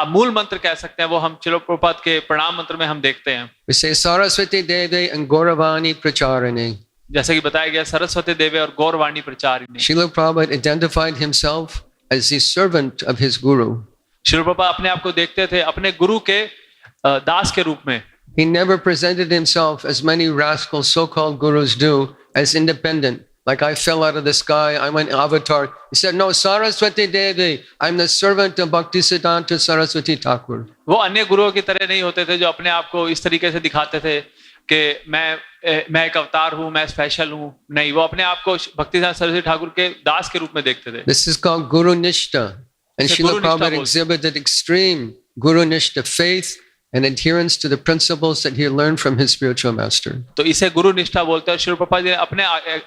मूल मंत्र कह सकते हैं, वो हम श्रील प्रभुपाद के प्रणाम मंत्र में हम देखते हैं. We say Saraswati Devi and Gauravani Pracharini. जैसे कि बताया गया, सरस्वती देवी और गौरवाणी प्रचारिणी. Srila Prabhupada identified himself as the servant of his guru. Srila Prabhupada अपने आप को देखते थे अपने गुरु के दास के रूप में. He never presented himself as many rascal so-called gurus do, as independent. Like I fell out of the sky, I'm an avatar. He said, no, Saraswati Devi, I'm the servant of Bhaktisiddhanta Saraswati Thakur. वो अन्य गुरुओं की तरह नहीं होते थे जो अपने आप को इस तरीके से दिखाते थे कि मैं एक अवतार हूँ, मैं स्पेशल हूँ. नहीं, वो अपने आप को भक्तिसिद्धांत सरस्वती ठाकुर के दास के रूप में देखते थे. This is called Guru Nishta. And Srila Prabhupada exhibited extreme Guru Nishta faith and adherence to the principles that he learned from his spiritual master. तो इसे गुरु निष्ठा बोलते हैं. श्री प्रभुपाद जी ने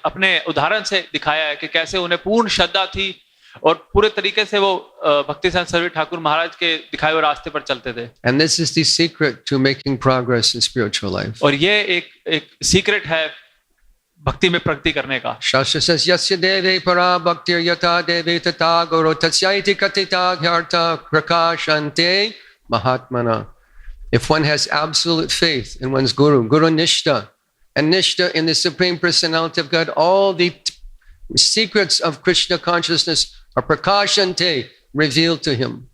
अपने उदाहरण से दिखाया है कि कैसे उन्हें पूर्ण श्रद्धा थी और पूरे तरीके से वो भक्तिसिद्धांत सरस्वती ठाकुर महाराज के दिखाए हुए रास्ते पर चलते थे. And this is the secret to making progress in spiritual life. और ये एक सीक्रेट है भक्ति में प्रगति करने का. Shastra says, Yasya Devi para bhaktir yata devi tata guru tatyaiti katita hyarta prakashante mahatmana. If one has absolute faith in one's guru, Guru Nishta, and Nishta in the Supreme Personality of God, all the secrets of Krishna consciousness are prakashante, revealed to him.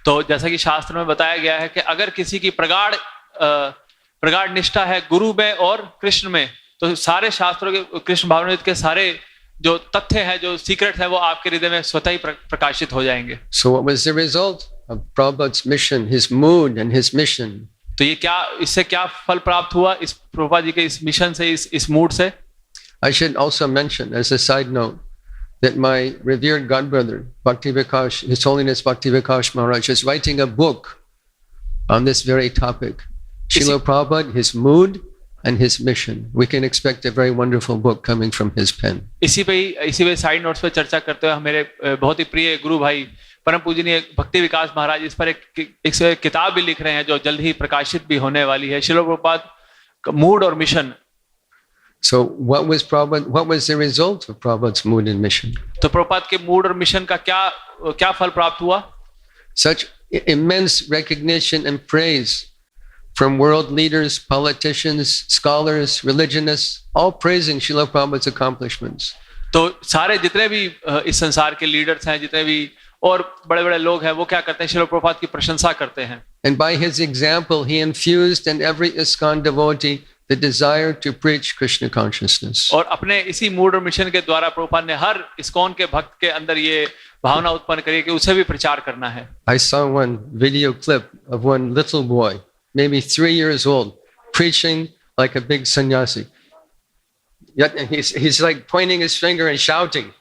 तो जैसा कि शास्त्र में बताया गया है कि अगर किसी की प्रगाढ़ निष्ठा है गुरु में और कृष्ण में, तो सारे शास्त्रों के, कृष्ण भावनामृत के सारे जो तथ्य हैं, जो सीक्रेट है, वो आपके हृदय में स्वतः ही प्रकाशित हो जाएंगे. So what was the result of Prabhupada's mission, his mood and his mission? तो ये इससे क्या फल प्राप्त हुआ इस प्रभुपाद जी के इस मिशन से, इस मूड से? I should also mention as a side note that my revered godbrother Bhakti Vikash, His Holiness Bhakti Vikash Maharaj, is writing a book on this very topic. Srila Prabhupada, his mood and his mission. We can expect a very wonderful book coming from his pen. इसी पे side notes पे चर्चा करते हुए मेरे बहुत ही प्रिय गुरु भाई परम पूजनीय भक्ति विकास महाराज इस पर एक किताब भी लिख रहे हैं जो जल्द ही प्रकाशित भी होने वाली है. श्रील प्रभुपाद का मूड और mission. So what was the result of Prabhupada's mood and mission? तो प्रभुपाद के मूड और मिशन का क्या फल प्राप्त हुआ? Such immense recognition and praise from world leaders, politicians, scholars, religionists, all praising Srila Prabhupada's accomplishments. तो सारे जितने भी इस संसार के लीडर्स हैं, जितने भी और बड़े-बड़े लोग हैं वो क्या करते हैं, श्रील प्रभुपाद की प्रशंसा करते हैं। And by his example, he infused in every ISKCON devotee the desire to preach Krishna consciousness. और अपने इसी मूड और मिशन के द्वारा प्रभुपाद ने हर इस्कॉन के भक्त के अंदर ये भावना उत्पन्न करी कि उसे भी प्रचार करना है। I saw one video clip of one little boy, maybe 3 years old, preaching like a big sannyasi. Yet he's like pointing his finger and shouting.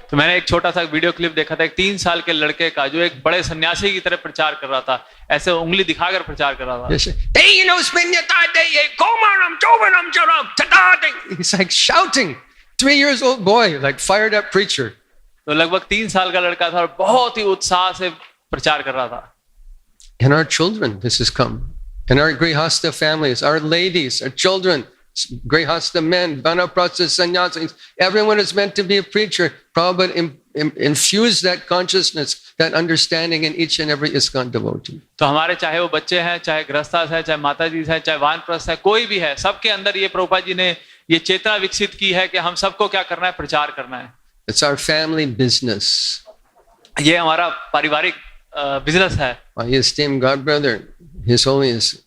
तो मैंने एक छोटा सा वीडियो क्लिप देखा था एक 3 साल के लड़के का जो एक बड़े सन्यासी की तरह प्रचार कर रहा था, ऐसे उंगली दिखाकर प्रचार कर रहा था। He's like shouting. 3 years old boy, like fired up preacher. तो लगभग 3 साल का लड़का था और बहुत ही उत्साह से प्रचार कर रहा था। In our children, this has come. In our Grihastha families, our ladies, our children, Grihastha men, Vanaprastha sannyasis, everyone is meant to be a preacher. Prabhupada infused that consciousness, that understanding in each and every ISKCON devotee. तो हमारे चाहे वो बच्चे हैं, चाहे गृहस्थ हैं, चाहे माता जी हैं, चाहे वानप्रस्थ है, कोई भी है, सबके अंदर ये प्रभुपाद जी ने ये चेतना विकसित की है कि हम सबको क्या करना है, प्रचार करना है। It's our family business. ये हमारा पारिवारिक बिजनेस है। My esteemed godbrother, His Holiness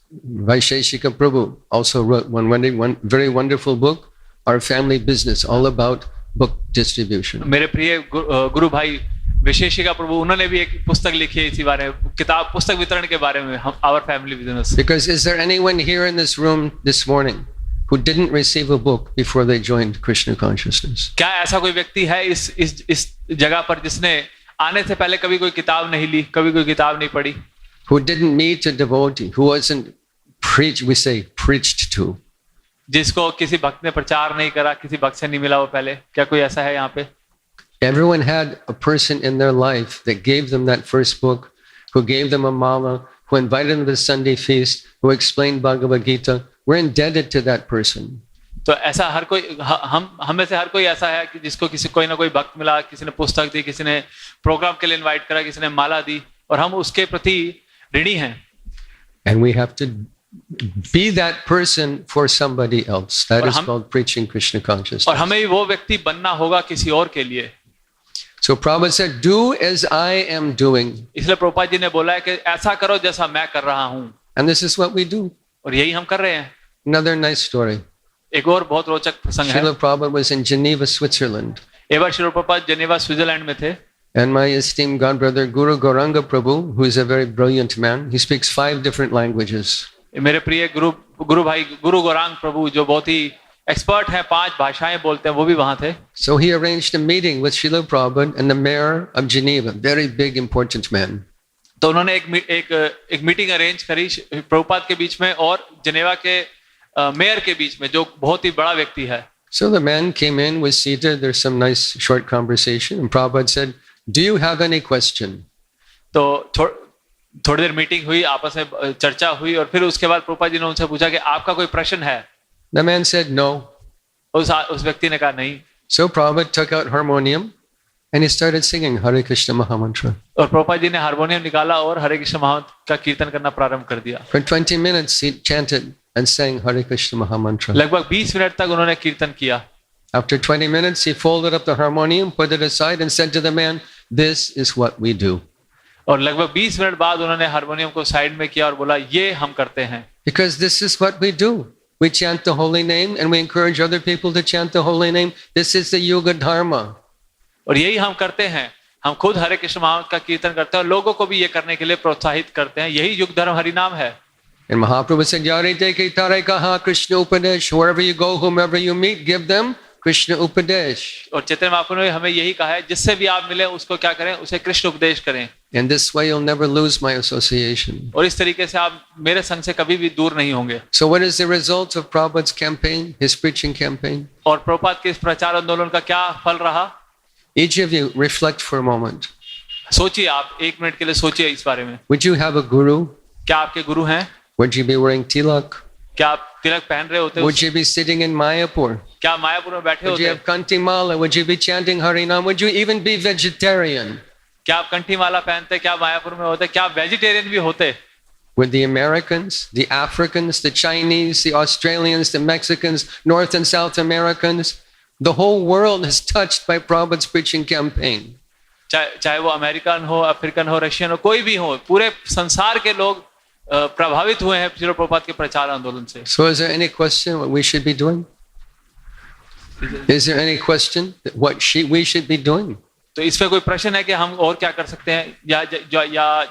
Vaisheshika Prabhu, also wrote one very wonderful book, Our Family Business, all about book distribution. मेरे प्रिय गुरु भाई विशेषिका प्रभु, उन्होंने भी एक पुस्तक लिखी है इसी बारे में, किताब पुस्तक वितरण के बारे में, Our Family Business. Because is there anyone here in this room this morning who didn't receive a book before they joined Krishna consciousness? क्या ऐसा कोई व्यक्ति है इस जगह पर जिसने आने से पहले कभी कोई किताब नहीं ली, कभी कोई किताब नहीं पढ़ी? Who didn't meet a devotee, who wasn't preached to? जिसको किसी भक्त ने प्रचार नहीं करा, किसी भक्त से नहीं मिला वो पहले, क्या कोई ऐसा है यहाँ पे? Everyone had a person in their life that gave them that first book, who gave them a mala, who invited them to the Sunday feast, who explained Bhagavad Gita. We're indebted to that person. तो ऐसा हर कोई, हम में से हर कोई ऐसा है कि जिसको कोई ना कोई भक्त मिला, किसी ने पुस्तक दी, किसी ने प्रोग्राम के लिए इनवाइट करा, किसी ने माला दी, और हम उसके प्रति ऋणी हैं। And we have to be that person for somebody else. That is called preaching Krishna consciousness. और हमें वो व्यक्ति बनना होगा किसी और के लिए। So Prabhupada said, "Do as I am doing." इसलिए प्रभुपाद जी ने बोला है कि ऐसा करो जैसा मैं कर रहा हूँ। And this is what we do. और यही हम कर रहे हैं। Another nice story. एक और बहुत रोचक प्रसंग है। Srila Prabhupada was in Geneva, Switzerland. एक बार श्रील प्रभुपाद जेनेवा स्विट्जरलैंड में थे। And my esteemed godbrother Guru Gauranga Prabhu, who is a very brilliant man, he speaks 5 different languages. मेरे प्रिय गुरु भाई गुरु गौरांग प्रभु जो बहुत ही एक्सपर्ट हैं, 5 भाषाएं बोलते हैं, वो भी वहां थे। So he arranged a meeting with Srila Prabhupada and the mayor of Geneva, very big important man. तो उन्होंने एक मीटिंग अरेंज करी प्रभुपाद के बीच में और जेनेवा के मेयर के बीच में, जो बहुत ही बड़ा व्यक्ति है। So the man came in, was seated, there's some nice short conversation, and Prabhupada said, "Do you have any question?" तो थोड़ी देर मीटिंग हुई, आपस में चर्चा हुई, और फिर उसके बाद प्रभुपाद जी ने उनसे पूछा कि आपका कोई प्रश्न है? The man said no. उस व्यक्ति ने कहा नहीं। So Prabhupada took out harmonium and he started singing Hare Krishna Mahamantra. और प्रभुपाद जी ने हारमोनियम निकाला और हरे कृष्ण महामंत्र का कीर्तन करना प्रारंभ कर दिया। For 20 minutes he chanted and sang Hare Krishna Mahamantra. लगभग 20 मिनट तक उन्होंने कीर्तन किया। After 20 minutes he folded up the harmonium, put it aside and said to the man, "This is what we do." और लगभग 20 मिनट बाद उन्होंने harmonium को साइड में किया और बोला, ये हम करते हैं। Because this is what we do. We chant the holy name and we encourage other people to chant the holy name. This is the Yuga Dharma. और यही हम करते हैं, हम खुद हरे कृष्ण महामंत्र का कीर्तन करते हैं और लोगों को भी ये करने के लिए प्रोत्साहित करते हैं। यही युग धर्म हरि नाम है। And Mahaprabhu said, "Yarite ke tare kaha Krishna Upadesh. Wherever you go, whomever you meet, give them Krishna Upadesh." और चैतन्य महाप्रभु ने हमें यही कहा है, जिससे भी आप मिले उसको क्या करें, उसे कृष्ण उपदेश करें। In this way you'll never lose my association. और इस तरीके से आप मेरे संग से कभी भी दूर नहीं होंगे। So what is the result of Prabhupada's campaign, his preaching campaign? और प्रभुपाद के इस प्रचार आंदोलन का क्या फल रहा? Each of you reflect for a moment. सोचिए, आप 1 मिनट के लिए सोचिए इस बारे में। Would you have a guru? क्या आपके गुरु हैं? Would you be wearing tilak? क्या आप तिलक पहन रहे होते? Would you be sitting in Mayapur? क्या मायापुर में बैठे Would you होते? have kanti mala? Would you be chanting Harinam? Would you even be vegetarian? क्या आप कंठी माला पहनते? क्या मायापुर में होते? क्या आप वेजिटेरियन भी होते? Would the Americans, the Africans, the Chinese, the Australians, the Mexicans, North and South Americans, the whole world is touched by Prabhupada's preaching campaign. चाहे वो अमेरिकन हो, अफ्रीकन हो, रशियन हो, कोई भी हो, पूरे संसार के लोग प्रभावित हुए हैं श्रील प्रभुपाद के प्रचार आंदोलन से। So is there any question what we should be doing? Is there any question what we should be doing? तो इसमें कोई प्रश्न है कि हम और क्या कर सकते हैं या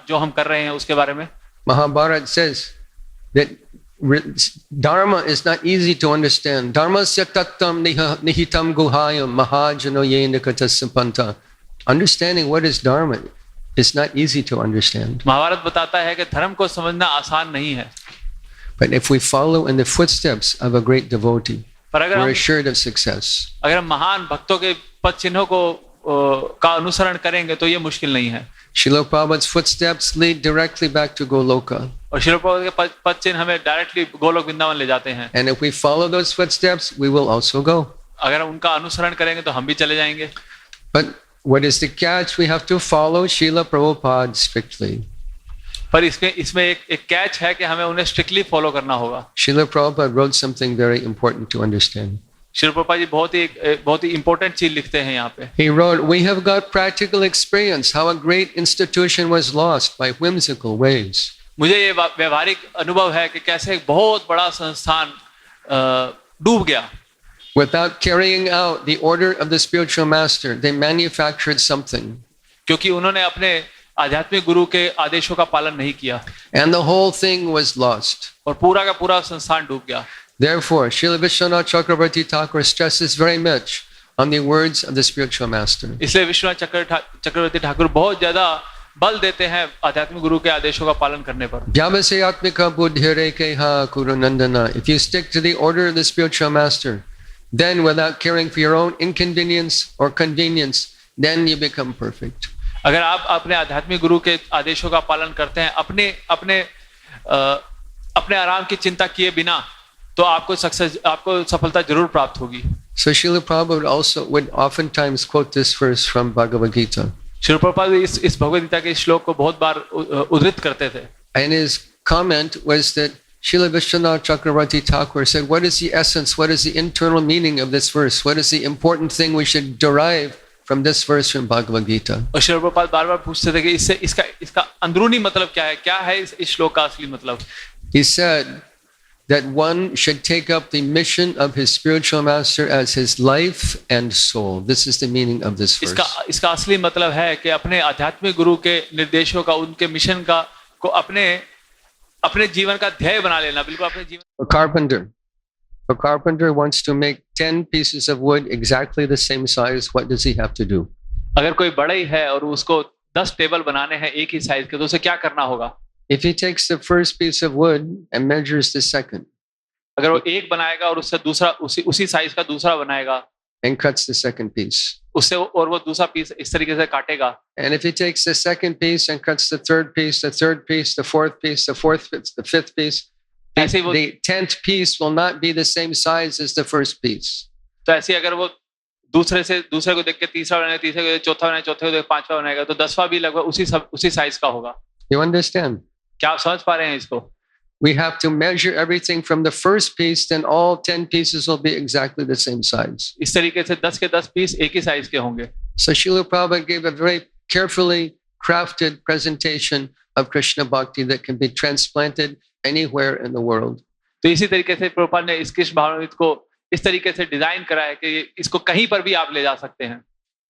जो हम कर रहे हैं उसके बारे में? Mahabharata says that Dharma is not easy to understand. Dharmasya tattam nihitam guhayam mahajano yena katasapanta. Understanding what is Dharma is not easy to understand. Mahabharat बताता है कि धर्म को समझना आसान नहीं है। But if we follow in the footsteps of a great devotee, पर अगर we're assured of success. अगर हम महान भक्तों के पद चिन्हों को का अनुसरण करेंगे तो ये मुश्किल नहीं है। Srila Prabhupada's footsteps lead directly back to Goloka. और श्रील प्रभुपाद के पद चिन्ह हमें डायरेक्टली गोलोक वृंदावन ले जाते हैं। And if we follow those footsteps, we will also go. अगर उनका अनुसरण करेंगे तो हम भी चले जाएंगे। But what is the catch? We have to follow Srila Prabhupada strictly. पर इसमें एक कैच है कि हमें उन्हें स्ट्रिक्टली फॉलो करना होगा। Srila Prabhupada wrote something very important to understand. Srila Prabhupada ji बहुत ही इंपॉर्टेंट चीज लिखते हैं यहाँ पे। He wrote, "We have got practical experience how a great institution was lost by whimsical ways." मुझे ये व्यवहारिक अनुभव है कि कैसे एक बहुत बड़ा संस्थान डूब गया। Without carrying out the order of the spiritual master, they manufactured something. क्योंकि उन्होंने अपने आध्यात्मिक गुरु के आदेशों का पालन नहीं किया। And the whole thing was lost. और पूरा का पूरा संस्थान डूब गया। Therefore, Srila Vishwanath Chakravarti Thakur stresses very much on the words of the spiritual master. इसलिए विश्वनाथ चक्रवर्ती ठाकुर बहुत ज्यादा बल देते हैं आध्यात्मिक गुरु के आदेशों का पालन करने पर। Vyavasayatmika buddhirekeha kurunandana. If you stick to the order of the spiritual master, then without caring for your own inconvenience or convenience, then you become perfect. अगर आप अपने आध्यात्मिक गुरु के आदेशों का पालन करते हैं अपने आराम की चिंता किए बिना, तो आपको सफलता जरूर प्राप्त होगी। So Srila Prabhupada also would oftentimes quote this verse from Bhagavad Gita. Srila Prabhupada इस भगवद गीता के श्लोक को बहुत बार उद्धृत करते थे। And his comment was that Srila Vishwanath Chakravarti Thakur said, "What is the essence? What is the internal meaning of this verse? What is the important thing we should derive from this verse from Bhagavad Gita?" और श्रील प्रभुपाद बार-बार पूछते थे कि इसका अंदरूनी मतलब क्या है? क्या है इस श्लोक का असली मतलब? He said that one should take up the mission of his spiritual master as his life and soul. This is the meaning of this verse. इसका असली मतलब है कि अपने आध्यात्मिक गुरु के निर्देशों का, उनके मिशन का को अपने जीवन का ध्येय बना लेना, बिल्कुल अपने जीवन। A carpenter wants to make 10 pieces of wood exactly the same size. What does he have to do? अगर कोई बढ़ई है और उसको 10 टेबल बनाने हैं एक ही साइज के, तो उसे क्या करना होगा? If he takes the first piece of wood and measures the second, अगर वो एक बनाएगा और उससे दूसरा उसी साइज का दूसरा बनाएगा, and cuts the second piece, उससे और वो दूसरा पीस इस तरीके से काटेगा, and if he takes the second piece and cuts the third piece, the third piece, the fourth piece, the fourth piece, the fifth piece, the 10th piece will not be the same size as the first piece. तो ऐसे अगर वो दूसरे को देख के तीसरा बनाए, तीसरे को चौथा बनाए, चौथे को देख पांचवा बनाएगा, तो 10वां भी लगभग उसी साइज का होगा। You understand? क्या आप समझ पा रहे हैं इसको? We have to measure everything from the first piece, then all 10 pieces will be exactly the same size. इस तरीके से 10 के 10 पीस एक ही साइज के होंगे। So Srila Prabhupada gave a very carefully crafted presentation of Krishna Bhakti that can be transplanted anywhere in the world. तो इसी तरीके से प्रभुपाद ने इस कृष्ण भावनामृत को इस तरीके से डिजाइन करा है कि इसको कहीं पर भी आप ले जा सकते हैं।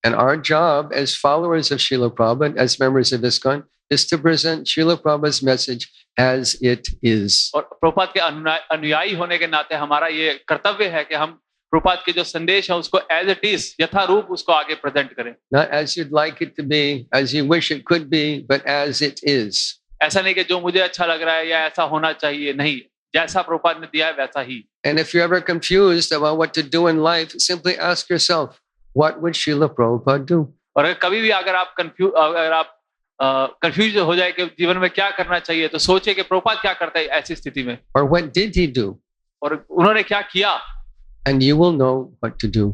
And our job as followers of Srila Prabhupada, as members of ISKCON, is to present Srila Prabhupada's message as it is. और प्रभुपाद के अनुयायी होने के नाते हमारा ये कर्तव्य है कि हम प्रभुपाद के जो संदेश है उसको as it is, यथारूप उसको आगे प्रेजेंट करें। Not as you'd like it to be, as you wish it could be, but as it is. ऐसा नहीं कि जो मुझे अच्छा लग रहा है या ऐसा होना चाहिए, नहीं, जैसा प्रभुपाद ने दिया है वैसा ही। And if you're ever confused about what to do in life, simply ask yourself, what would Srila Prabhupada do? और अगर कभी भी अगर आप कंफ्यूज हो जाए कि जीवन में क्या करना चाहिए, तो सोचे कि प्रभुपाद क्या करता है ऐसी स्थिति में, Or what did he do? और उन्होंने क्या किया, and you will know what to do.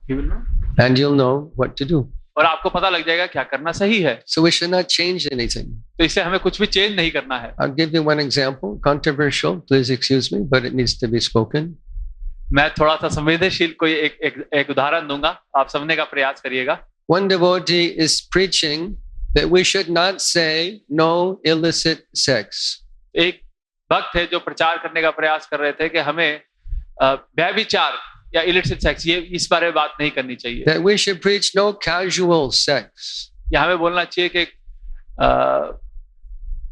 You will know. And you'll know what to do. और आपको पता लग जाएगा क्या करना सही है। So we should not change anything. तो इससे हमें कुछ भी चेंज नहीं करना है। I'll give you one example, controversial, please excuse me, but it needs to be spoken. मैं थोड़ा सा संवेदनशील कोई एक उदाहरण दूंगा, आप समझने का प्रयास करिएगा। one devotee is preaching that we should not say no illicit sex. एक भक्त है जो प्रचार करने का प्रयास कर रहे थे कि हमें व्यभिचार या इलिसिट सेक्स ये इस बारे में बात नहीं करनी चाहिए. That we should preach no casual sex. या हमें बोलना चाहिए कि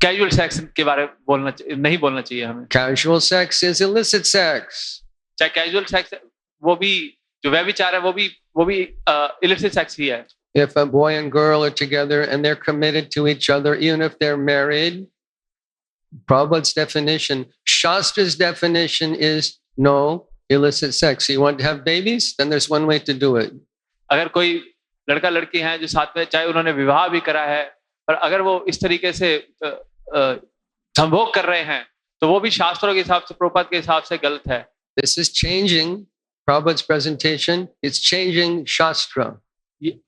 कैजुअल सेक्स के बारे में नहीं बोलना चाहिए हमें. Casual sex is illicit sex. चाहे कैजुअल सेक्स वो भी जो व्यभिचार है वो भी इलिसिट सेक्स ही है. If a boy and girl are together and they're committed to each other, even if they're married, Prabhupada's definition, Shastra's definition is no illicit sex. You want to have babies? Then there's one way to do it. अगर कोई लड़का लड़की हैं जो साथ में चाहे उन्होंने विवाह भी करा है पर अगर वो इस तरीके से संभोग कर रहे हैं तो वो भी शास्त्रों के हिसाब से प्रभुपाद के हिसाब से गलत है. This is changing Prabhupada's presentation. It's changing Shastra.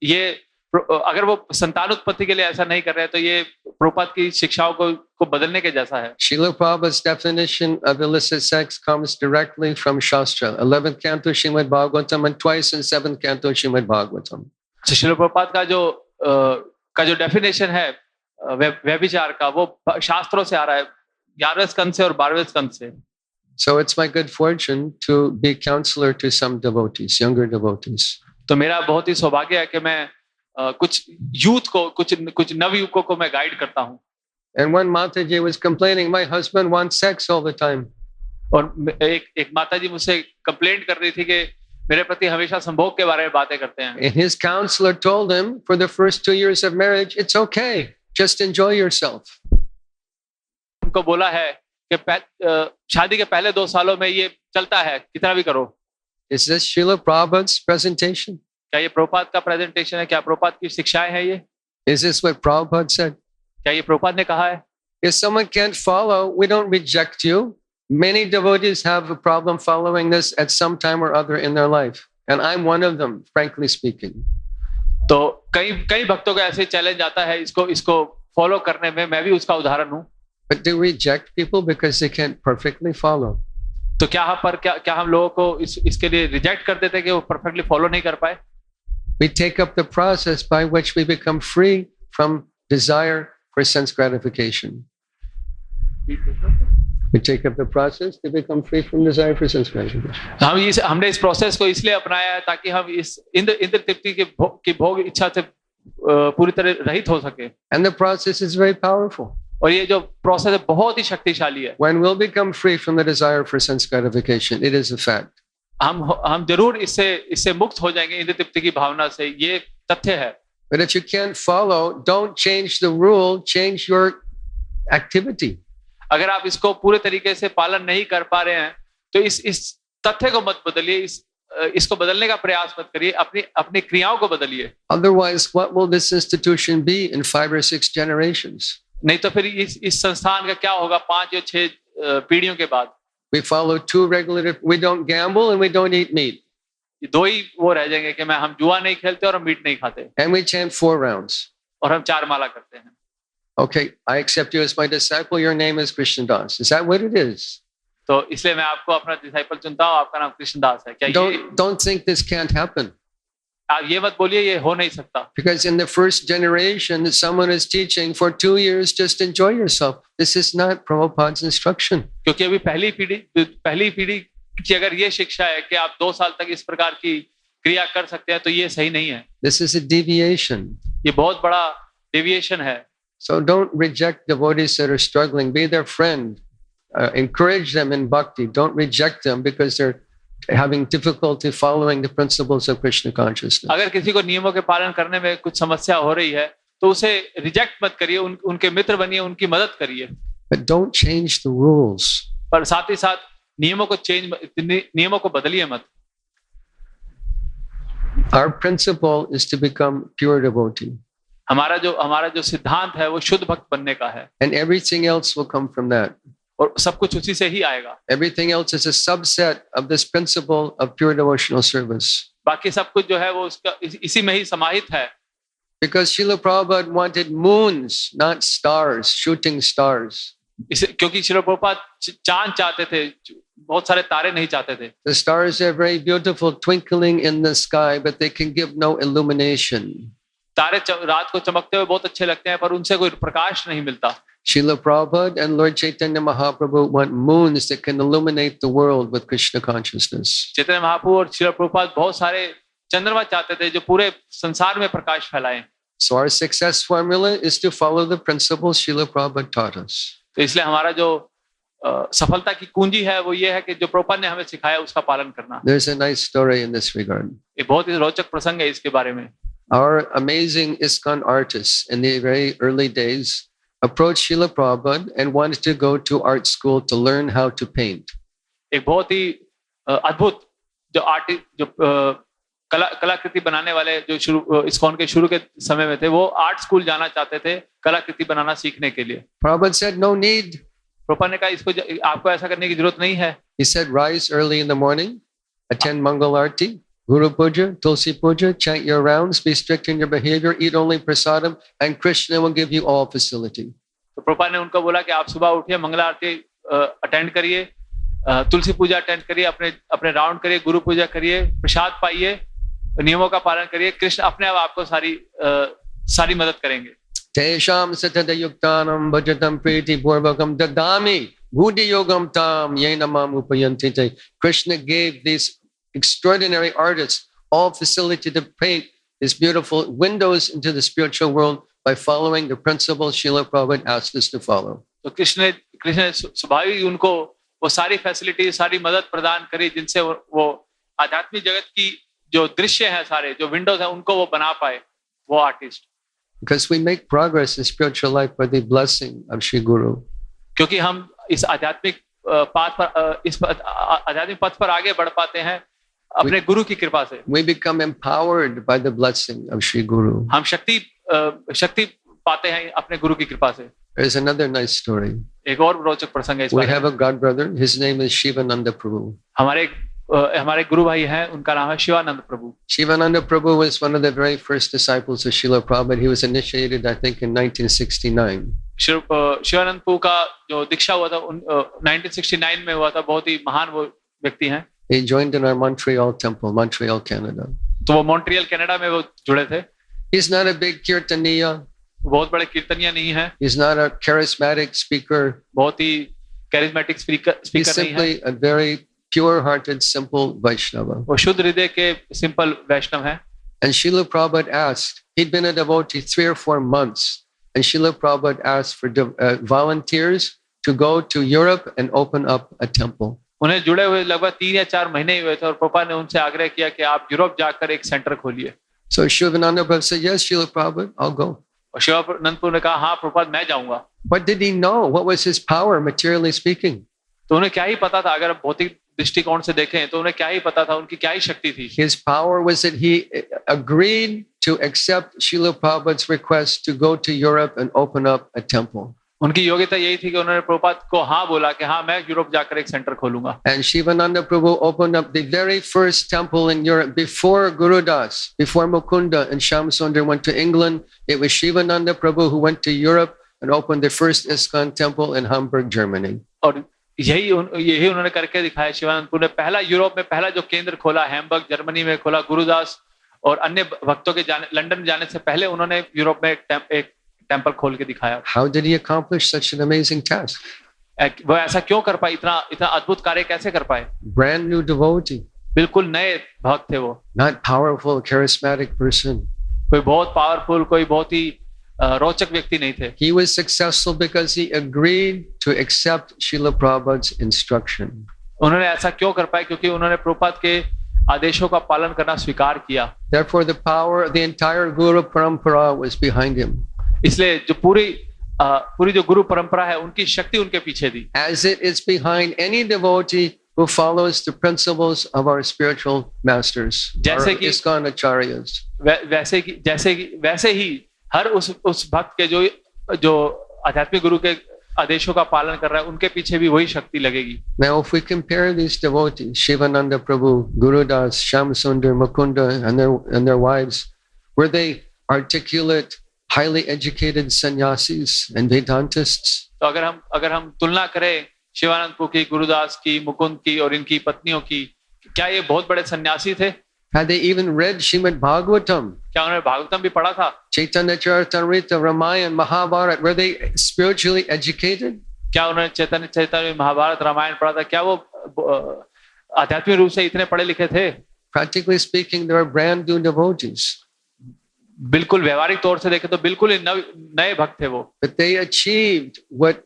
ये अगर वो संतानोत्पत्ति के लिए ऐसा नहीं कर रहे हैं तो ये प्रभुपाद की शिक्षाओं को बदलने के जैसा है. Srila Prabhupada's definition of illicit sex comes directly from Shastra. 11th canto Srimad Bhagavatam and twice in 7th canto Srimad Bhagavatam. Srila Prabhupada का जो डेफिनेशन है व्यभिचार का वो शास्त्रों से आ रहा है 11वें स्कंद से और 12वें स्कंद से. So it's my good fortune to be counselor to some devotees, younger devotees. तो मेरा बहुत ही सौभाग्य है कि मैं कुछ यूथ को कुछ नवयुवकों को मैं गाइड करता हूँ. And one Mataji was complaining, my husband wants sex all the time. और एक माताजी मुझसे कंप्लेंट कर रही थी कि मेरे प्रति हमेशा संभोग के बारे में बातें करते हैं. And his counselor told him, for the first 2 years of marriage, it's okay, just enjoy yourself. उनको बोला है कि शादी के पहले 2 सालों में ये चलता है, कितना भी करो. Is this Srila Prabhupada's presentation? क्या ये प्रभुपाद का प्रेजेंटेशन है? क्या प्रभुपाद की शिक्षाएं हैं ये? Is this what Prabhupada said? क्या ये प्रभुपाद ने कहा है? If someone can't follow, we don't reject you. Many devotees have a problem following this at some time or other in their life. And I'm one of them, frankly speaking. तो कई भक्तों को ऐसे चैलेंज आता है इसको follow करने में. मैं भी उसका उदाहरण हूँ. But do we reject people because they can't perfectly follow? तो क्या हम लोगों को इसके लिए रिजेक्ट कर देते हैं कि वो परफेक्टली फॉलो नहीं कर पाए? We take up the process by which we become free from desire for sense gratification. We take up the process to become free from desire for sense gratification. हमने इस प्रोसेस को इसलिए अपनाया है ताकि हम इस इंद्र तृप्ति की भोग इच्छा से पूरी तरह रहित हो सके. And the process is very powerful. और ये जो प्रोसेस है बहुत ही शक्तिशाली है. When we'll become free from the desire for sense gratification, it is a fact. हम जरूर इससे मुक्त हो जाएंगे इंद्र तृप्ति की भावना से. ये तथ्य है. But if you can't follow, don't change the rule, change your activity. अगर आप इसको पूरे तरीके से पालन नहीं कर पा रहे हैं तो इस तथ्य को मत बदलिए. इसको बदलने का प्रयास मत करिए. अपनी क्रियाओं को बदलिए. Otherwise, what will this institution be in 5 or 6 generations? नहीं तो फिर इस संस्थान का क्या होगा 5 या 6 पीढ़ियों के बाद. We follow 2 regulative. We don't gamble and we don't eat meat. ये 2 ही वो रह जाएंगे कि हम जुआ नहीं खेलते और हम मीट नहीं खाते. And we chant 4 rounds. और हम 4 माला करते हैं. Okay, I accept you as my disciple. Your name is Krishnadas. Is that what it is? तो इसलिए मैं आपको अपना डिसाइपल चुनता हूँ. आपका नाम कृष्णदास है. क्या don't think this can't happen. आप ये मत बोलिए ये हो नहीं सकता. Because in the first generation, someone is teaching for 2 years, just enjoy yourself. This is not Prabhupada's instruction. क्योंकि अभी पहली पीढ़ी की अगर ये शिक्षा है कि आप 2 साल तक इस प्रकार की क्रिया कर सकते हैं तो ये सही नहीं है. This is a deviation. ये बहुत बड़ा डेविएशन है. So don't reject devotees that are struggling. Be their friend. Encourage them in bhakti. Don't reject them because they're having difficulty following the principles of Krishna consciousness. अगर किसी को नियमों के पालन करने में कुछ समस्या हो रही है तो उसे रिजेक्ट मत करिए. उनके मित्र बनिए, उनकी मदद करिए. But don't change the rules. पर साथ ही साथ नियमों को बदलिए मत. Our principle is to become pure devotee. हमारा जो सिद्धांत है वो शुद्ध भक्त बनने का है. And everything else will come from that. और सब कुछ उसी से ही आएगा. Everything else is a subset of this principle of pure devotional service. बाकी सब कुछ जो है वो इसी में ही समाहित है. Because Srila Prabhupada wanted moons, not stars, shooting stars. इसे क्योंकि श्रील प्रभुपाद चांद चाहते थे, बहुत सारे तारे नहीं चाहते थे. The stars are very beautiful, twinkling in the sky, but they can give no illumination. तारे रात को चमकते हुए बहुत अच्छे लगते हैं, पर उनसे कोई प्रकाश नहीं मिलता. Srila Prabhupada and Lord Chaitanya Mahaprabhu want moons that can illuminate the world with Krishna consciousness. Chaitanya Mahaprabhu और श्रील प्रभुपाद बहुत सारे चंद्रमा चाहते थे जो पूरे संसार में प्रकाश फैलाएं. So our success formula is to follow the principles Srila Prabhupada taught us. तो इसलिए हमारा जो सफलता की कुंजी है वो ये है कि जो प्रभुपाद ने हमें सिखाया उसका पालन करना. There's a nice story in this regard. ये बहुत ही रोचक प्रसंग है इसके बारे में. Our amazing ISKCON artists in the very early days approached Srila Prabhupada and wanted to go to art school to learn how to paint. एक बहुत ही अद्भुत जो आर्टिस्ट जो कलाकृति बनाने वाले जो ISKCON के शुरू के समय में थे, वो आर्ट स्कूल जाना चाहते थे कलाकृति बनाना सीखने के लिए. Prabhupada said, no need. Prabhupada ने कहा इसको आपको ऐसा करने की जरूरत नहीं है. He said, rise early in the morning, attend Mangal Arti, Guru Puja, Tulsi Puja, chant your rounds, be strict in your behavior, eat only prasadam, and Krishna will give you all facility. तो प्रभुपाद ने उनको बोला कि आप सुबह उठिए, मंगल आरती attend करिए, तुलसी पूजा attend करिए, अपने राउंड करिए, गुरु पूजा करिए, प्रसाद पाइए, नियमों का पालन करिए, कृष्ण अपने आप आपको सारी मदद करेंगे. Tesham satata yuktanam bhajatam priti purvakam dadami buddhi yogam tam yenamam upayantite. Krishna gave these extraordinary artists all facility to paint these beautiful windows into the spiritual world by following the principles Srila Prabhupada asked us to follow. तो कृष्ण स्वाभाविक उनको वो सारी facility, सारी मदद प्रदान करी जिनसे वो आध्यात्मिक जगत की जो दृश्य है, सारे जो विंडोज है, उनको वो बना पाए, वो artist. Because we make progress in spiritual life by the blessing of Shri Guru. क्योंकि हम इस आध्यात्मिक पथ पर आगे बढ़ पाते हैं अपने गुरु की कृपा से. We become empowered by the blessing of Shri Guru. हम शक्ति पाते हैं अपने गुरु की कृपा से. There's another nice story. एक और रोचक प्रसंग है इस We have a god brother. His name is Shivananda Prabhu. हमारे गुरु भाई हैं, उनका नाम है शिवानंद प्रभु. Shivananda Prabhu was one of the very first disciples of Srila Prabhupada. He was initiated, I think, in 1969. Shivanand प्रभु का जो दीक्षा हुआ था 1969 में हुआ था. बहुत ही महान वो व्यक्ति हैं. He joined in our Montreal temple, Montreal, Canada. तो वो मॉन्ट्रियल कनाडा में वो जुड़े थे. He's not a big kirtaniya. बहुत बड़े कीर्तनिया नहीं है. He's not a charismatic speaker. बहुत ही कैरिस्मेटिक स्पीकर नहीं है. He's simply a very pure-hearted, simple Vaishnava. वो शुद्ध हृदय के सिंपल वैष्णव हैं. And Srila Prabhupada asked, he'd been a devotee 3 or 4 months, and Srila Prabhupada asked for volunteers to go to Europe and open up a temple. उन्हें जुड़े हुए लगभग 3 या 4 महीने हुए थे और प्रभुपाद ने उनसे आग्रह किया कि आप यूरोप जाकर एक सेंटर खोलिए. So Shivananda Prabhu said, yes, Srila Prabhupada, I'll go. और शिवानंद प्रभु ने कहा, हाँ प्रभुपाद मैं जाऊंगा. What did he know? What was his power, materially speaking? तो उन्हें क्या ही पता था, अगर भौतिक दृष्टिकोण से देखें तो उन्हें क्या ही पता था, उनकी क्या ही शक्ति थी. His power was that he agreed to accept Srila Prabhupada's request to go to Europe and open up a temple. उनकी योग्यता यही थी कि उन्होंने प्रभुपाद को हाँ बोला कि हाँ मैं यूरोप जाकर एक सेंटर खोलूंगा. And Shivananda Prabhu opened up the very first temple in Europe before Gurudas, before Mukunda and Shamsundar went to England. It was Shivananda Prabhu who went to Europe and opened the first ISKCON temple in Hamburg, Germany. और यही उन्होंने करके दिखाया. शिवानंद प्रभु ने पहला Europe में पहला जो केंद्र खोला, हैम्बर्ग जर्मनी में खोला. गुरुदास और अन्य भक्तों के लंदन जाने से पहले उन्होंने यूरोप में एक टेंपल खोल के दिखाया. How did he accomplish such an amazing task? वो ऐसा क्यों कर पाए, इतना अद्भुत कार्य कैसे कर पाए? Brand new devotee. बिल्कुल नए भक्त थे वो. Not powerful, charismatic person. कोई बहुत पावरफुल, कोई बहुत ही रोचक व्यक्ति नहीं थे. He was successful because he agreed to accept Srila Prabhupada's instruction. उन्होंने ऐसा क्यों कर पाए? क्योंकि उन्होंने प्रभुपाद के आदेशों का पालन करना स्वीकार किया. Therefore, the power of the entire Guru Parampara was behind him. इसलिए जो पूरी जो गुरु परंपरा है, उनकी शक्ति उनके पीछे थी. As it is behind any devotee who follows the principles of our spiritual masters, our ISKCON acharyas. वैसे ही हर उस भक्त के जो आध्यात्मिक गुरु के आदेशों का पालन कर रहा है, उनके पीछे भी वही शक्ति लगेगी. Now, if we compare these devotees, Shivananda Prabhu, Gurudas, Shamsundar, Mukunda, and their wives, were they articulate, highly educated sannyasis and Vedantists. तो अगर हम तुलना करें शिवानंद की, गुरुदास की, मुकुंद की और इनकी पत्नियों की, क्या ये बहुत बड़े सन्यासी थे? Had they even read Srimad Bhagavatam? क्या उन्होंने भागवतम भी पढ़ा था? Chaitanya Charitamrita, Ramayana, Mahabharata, were they spiritually educated? क्या उन्होंने चैतन्य चरितामृत, महाभारत, रामायण पढ़ा था? क्या वो आध्यात्मिक रूप से इतने पढ़े लिखे थे? Practically speaking, they were brand new devotees. बिल्कुल व्यवहारिक तौर से देखें तो बिल्कुल ही नए भक्त थे वो. But they achieved what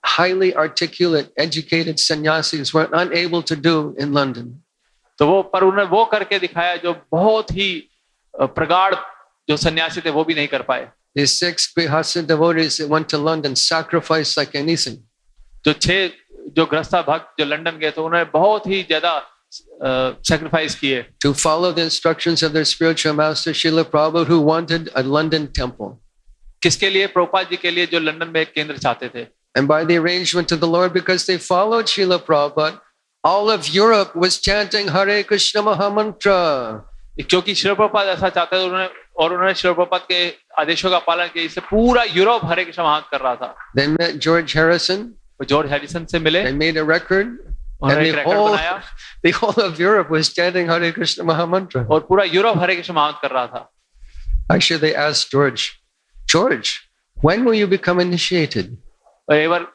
highly articulate, educated sannyasis were unable to do in London. तो वो पर उन्होंने वो करके दिखाया जो बहुत ही प्रगाढ़ जो सन्यासी थे वो भी नहीं कर पाए. These 6 Grihastha devotees that went to London sacrificed like anything. जो 6 जो गृहस्था भक्त जो लंदन गए थे उन्होंने बहुत ही ज्यादा sacrifice किए to follow the instructions of their spiritual master Srila Prabhupada, who wanted a London temple. किसके लिए? प्रभुपाद जी के लिए जो लंदन में एक केंद्र चाहते थे. And by the arrangement of the Lord, because they followed Srila Prabhupada, all of Europe was chanting Hare Krishna Mahamantra. क्योंकि श्रील प्रभुपाद ऐसा चाहते थे उन्होंने श्रील प्रभुपाद के आदेशों का पालन किया, इससे पूरा यूरोप हरे कृष्ण महामंत्र कर रहा था. They met George Harrison. वो जॉर्ज हैरिसन से मिले. They made a record. और And एक record बनाया. the whole of Europe was chanting Hare Krishna Mahamantra. और पूरा यूरोप हरे कृष्ण महामंत्र कर रहा था. Actually, they asked George, when will you become initiated? और एक बार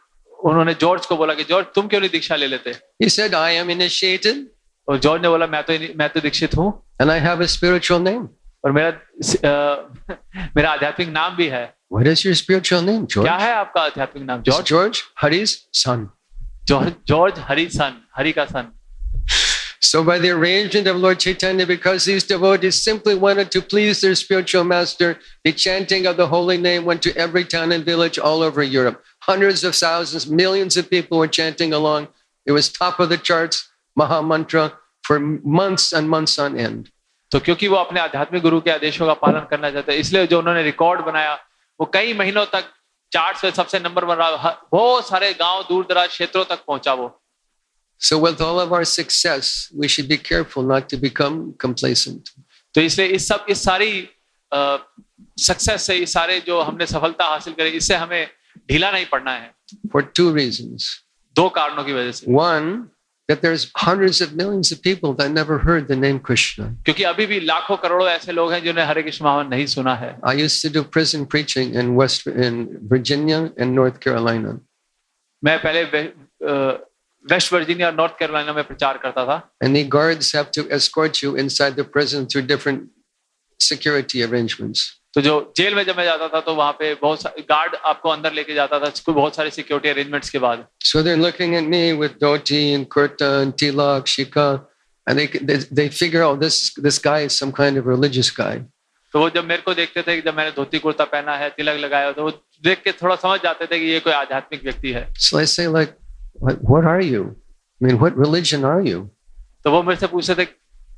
उन्होंने जॉर्ज को बोला कि जॉर्ज तुम क्यों नहीं दीक्षा ले लेते? He said, I am initiated. और जॉर्ज ने बोला मैं तो दीक्षित हूँ. And I have a spiritual name. और मेरा आध्यात्मिक नाम भी है. What is your spiritual name, George? क्या है आपका आध्यात्मिक नाम? It's George, Hari's son. George Hari son, Hari का son. So by the arrangement of Lord Chaitanya, because these devotees simply wanted to please their spiritual master, the chanting of the holy name went to every town and village all over Europe. Hundreds of thousands, millions of people were chanting along. It was top of the charts, Maha Mantra, for months and months on end. तो क्योंकि वो अपने आध्यात्मिक गुरु के आदेशों का पालन करना चाहते हैं, इसलिए जो उन्होंने रिकॉर्ड बनाया वो कई महीनों तक चार्ट्स में सबसे नंबर बन रहा, बहुत सारे गांव दूर दराज क्षेत्रों तक पहुंचा वो. So with all of our success, we should be careful not to become complacent. तो इसलिए इस सारी सक्सेस से, इस सारे जो हमने सफलता हासिल करी, इससे हमें ढीला नहीं पड़ना है. For 2 reasons. 2 कारणों की वजह से. One, that there's hundreds of millions of people that never heard the name Krishna. क्योंकि अभी भी लाखों करोड़ों ऐसे लोग हैं जिन्होंने हरे कृष्ण महामंत्र नहीं सुना है. I used to do prison preaching in Virginia and North Carolina. मैं पहले वेस्ट वर्जीनिया और नॉर्थ कैरोलिना में प्रचार करता था. And the guards have to escort you inside the prison through different security arrangements. तो जो जेल में जब मैं जाता था तो वहां पे बहुत सारे गार्ड आपको अंदर लेके जाता था, बहुत सारे सिक्योरिटी अरेंजमेंट्स के बाद. So they're looking at me with dhoti and kurta and tilak, shika, and they figure out this guy is some kind of religious guy. तो वो जब मेरे को देखते थे कि जब मैंने धोती कुर्ता पहना है, तिलक लगाया, तो वो देख के थोड़ा समझ जाते थे कि ये कोई आध्यात्मिक व्यक्ति है. So I say like, what are you? I mean, what religion are you? तो वो मेरे से पूछते थे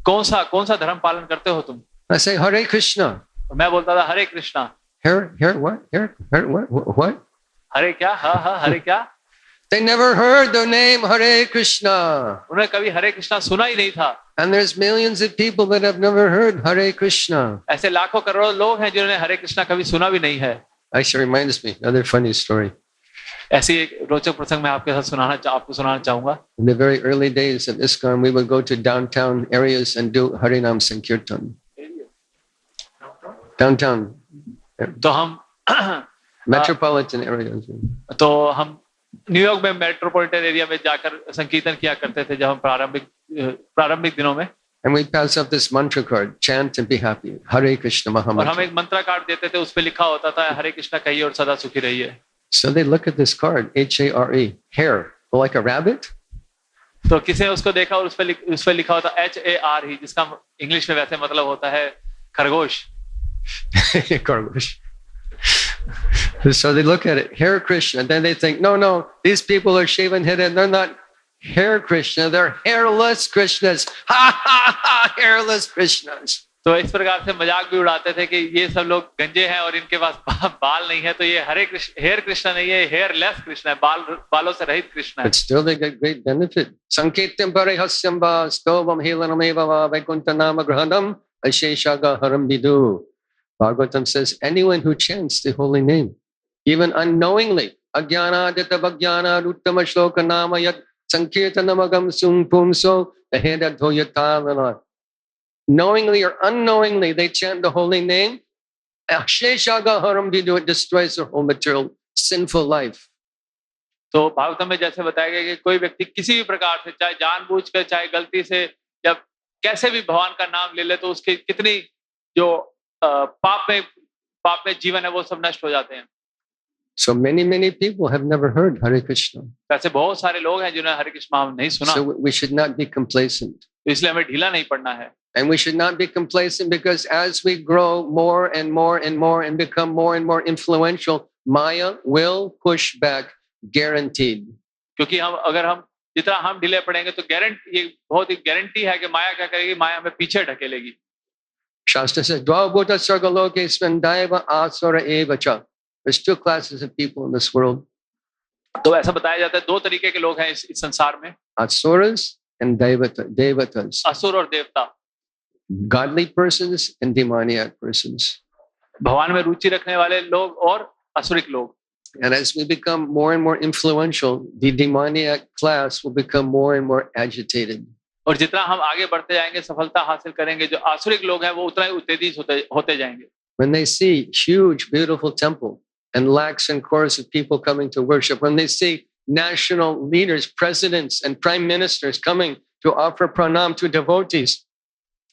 कौन सा धर्म पालन करते हो तुम? I say Hare Krishna. मैं बोलता था हरे कृष्णा. What? हरे क्या? हाँ हरे क्या? They never heard the name Hare Krishna. उन्हें कभी हरे कृष्णा सुना ही नहीं था. And there's millions of people that have never heard Hare Krishna. ऐसे लाखों करोड़ों लोग हैं जिन्होंने हरे कृष्णा कभी सुना भी नहीं है. Actually reminds me another funny story. ऐसी एक रोचक प्रसंग मैं आपके साथ आपको सुनाना चाहूंगा. In the very early days of ISKCON, we would go to downtown areas and do Harinam Sankirtan. Downtown. तो हम metropolitan areas. तो हम न्यूयॉर्क में मेट्रोपॉलिटन एरिया में जाकर संकीर्तन किया करते थे जब हम प्रारंभिक दिनों में. And we pass out this mantra card, chant and be happy. Hare Krishna Mahamantra. और हम एक मंत्र कार्ड देते थे, उस पे लिखा होता था हरे कृष्णा कहिए और सदा सुखी रहिए. So they look at this card, HARE, hare, like a rabbit. तो किसी ने उसको देखा और उस पे लिखा होता HARE, जिसका इंग्लिश में वैसे मतलब होता है खरगोश. Kharagosh. So they look at it, Hare Krishna, and then they think, no, these people are shaven headed, they're not Hare Krishna, they're hairless Krishnas. Ha, hairless Krishnas. तो इस प्रकार से मजाक भी उड़ाते थे कि ये सब लोग गंजे हैं और इनके पास बाल नहीं है, तो ये हेयर कृष्ण नहीं है, हेयरलेस कृष्ण है, बालों से रहित कृष्ण है. But still they get great benefit. Sankirtam parihasyam va stovam helanam eva va vaikuntha nama grahanam asheshaga haram vidu. Bhagavatam says, anyone who chants the holy name, even unknowingly, Ajnanadita Bhajnana Uttama Shloka Nama Yat Sankirtanamagam Sum Pumso Aheda Dhoyatalana. Knowingly or unknowingly, they chant the holy name. Sheshagaharam Vidu, it destroys their whole material sinful life. तो भागवतम में जैसे बताया गया कि कोई व्यक्ति किसी भी प्रकार से, चाहे जानबूझकर चाहे गलती से, या कैसे भी भगवान का नाम ले ले, तो उसके कितनी जो पाप में जीवन है वो सब नष्ट हो जाते हैं. So many people have never heard Hare Krishna. ऐसे बहुत सारे लोग हैं जिन्होंने हरे कृष्ण महामंत्र नहीं सुना. So we should not be complacent. तो इसलिए हमें ढीला नहीं पड़ना है. And we should not be complacent, because as we grow more and more and more and become more and more influential, Maya will push back, guaranteed. क्योंकि हम जितना हम ढीले पड़ेंगे तो ये बहुत ही गारंटी है कि माया क्या करेगी, माया हमें पीछे ढकेलेगी. Shastra says, Dvabhuta sargaloke svandaiva asura evacha. There's two classes of people in this world. तो ऐसा बताया जाता है दो तरीके के लोग हैं इस संसार में. Asuras and devatas. असुर और देवता. Godly persons and demoniac persons. भगवान में रुचि रखने वाले लोग और असुरिक लोग. And as we become more and more influential, the demoniac class will become more and more agitated. और जितना हम आगे बढ़ते जाएंगे, सफलता हासिल करेंगे, जो आसुरिक लोग हैं वो उतना ही उत्तेजित होते जाएंगे. When they see huge, beautiful temple and lakhs and crores of people coming to worship, when they see national leaders, presidents and prime ministers coming to offer pranam to devotees,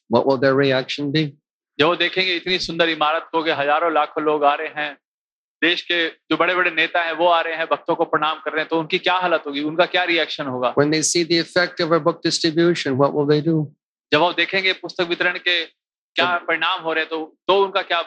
what will their reaction be? जो देखेंगे इतनी सुंदर इमारत को, कि हजारों लाखों लोग आ रहे हैं, देश के जो बड़े-बड़े नेता हैं वो आ रहे हैं, भक्तों को प्रणाम कर रहे हैं, तो उनकी क्या हालत होगी, उनका क्या रिएक्शन होगा? When they see the effect of our book distribution, what will they do? जब वो देखेंगे पुस्तक वितरण के क्या परिणाम हो रहे हैं, तो उनका क्या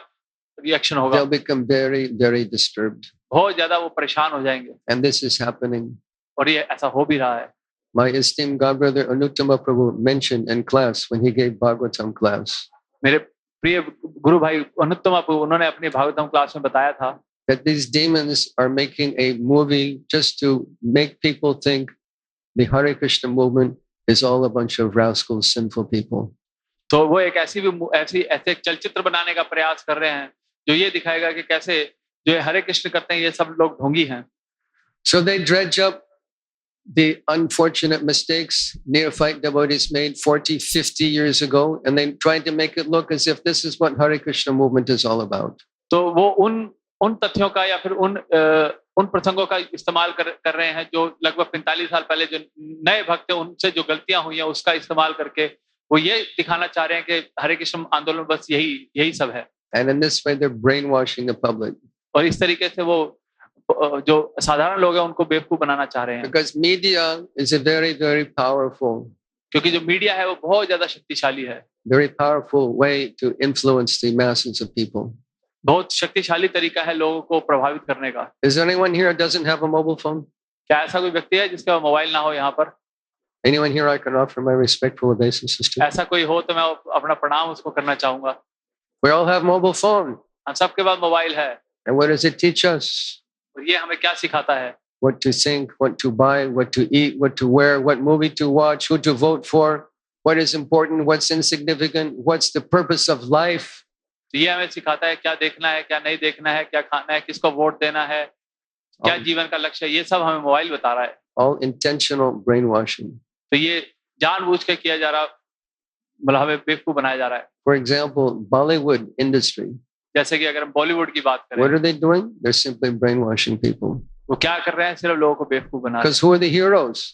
रिएक्शन होगा? They'll become very, very disturbed. बहुत ज्यादा वो परेशान हो जाएंगे. And this is happening. और ये ऐसा हो भी रहा है. My esteemed godbrother Anuttama Prabhu mentioned in class when he gave Bhagavatam class. मेरे प्रिय गुरु भाई अनुत्तमा प्रभु, उन्होंने अपनी भागवतम क्लास में बताया था that these demons are making a movie just to make people think the Hare Krishna movement is all a bunch of rascal, sinful people. तो वो एक ऐसे एक चलचित्र बनाने का प्रयास कर रहे हैं जो ये दिखाएगा कि कैसे जो हरे कृष्ण करते हैं ये सब लोग ढोंगी हैं. So they dredge up the unfortunate mistakes neophyte devotees made 40, 50 years ago, and they tried to make it look as if this is what Hare Krishna movement is all about. तो वो उन तथ्यों का या फिर उन प्रसंगों का इस्तेमाल कर रहे हैं जो लगभग 45 साल पहले जो नए भक्त हैं उनसे जो गलतियां हुई हैं उसका इस्तेमाल करके वो ये दिखाना चाह रहे हैं कि हरे कृष्ण आंदोलन बस यही सब है. And in this way they're brainwashing the public. और इस तरीके से वो जो साधारण लोग हैं उनको बेवकूफ बनाना चाह रहे हैं. Because media is a very, very powerful. क्योंकि जो मीडिया है वो बहुत ज्यादा शक्तिशाली है. Very powerful way to influence the masses of people. बहुत शक्तिशाली तरीका है लोगों को प्रभावित करने का. Is there anyone here who doesn't have a mobile phone? क्या ऐसा कोई व्यक्ति है जिसका मोबाइल ना हो यहाँ पर? Anyone here I can offer my respectful obeisances to? ऐसा कोई हो तो मैं अपना प्रणाम उसको करना चाहूंगा. We all have mobile phone. हम सबके पास मोबाइल है. And what does it teach us? और ये हमें क्या सिखाता है? What to think, what to buy, what to eat, what to wear, what movie to watch, who to vote for, what is important, what's insignificant, what's the purpose of life. तो ये हमें सिखाता है क्या देखना है, क्या नहीं देखना है, क्या खाना है, किसको वोट देना है, क्या जीवन का लक्ष्य है, ये सब हमें मोबाइल बता रहा है. All intentional brainwashing. तो ये जानबूझ के किया जा रहा, मतलब हमें बेवकूफ बनाया जा रहा है. For example, Bollywood industry. जैसे कि अगर हम बॉलीवुड की बात करें, What are they doing? They're simply brainwashing people. वो क्या कर रहे हैं? सिर्फ लोगों को बेवकूफ बना रहे हैं. Because who are the heroes?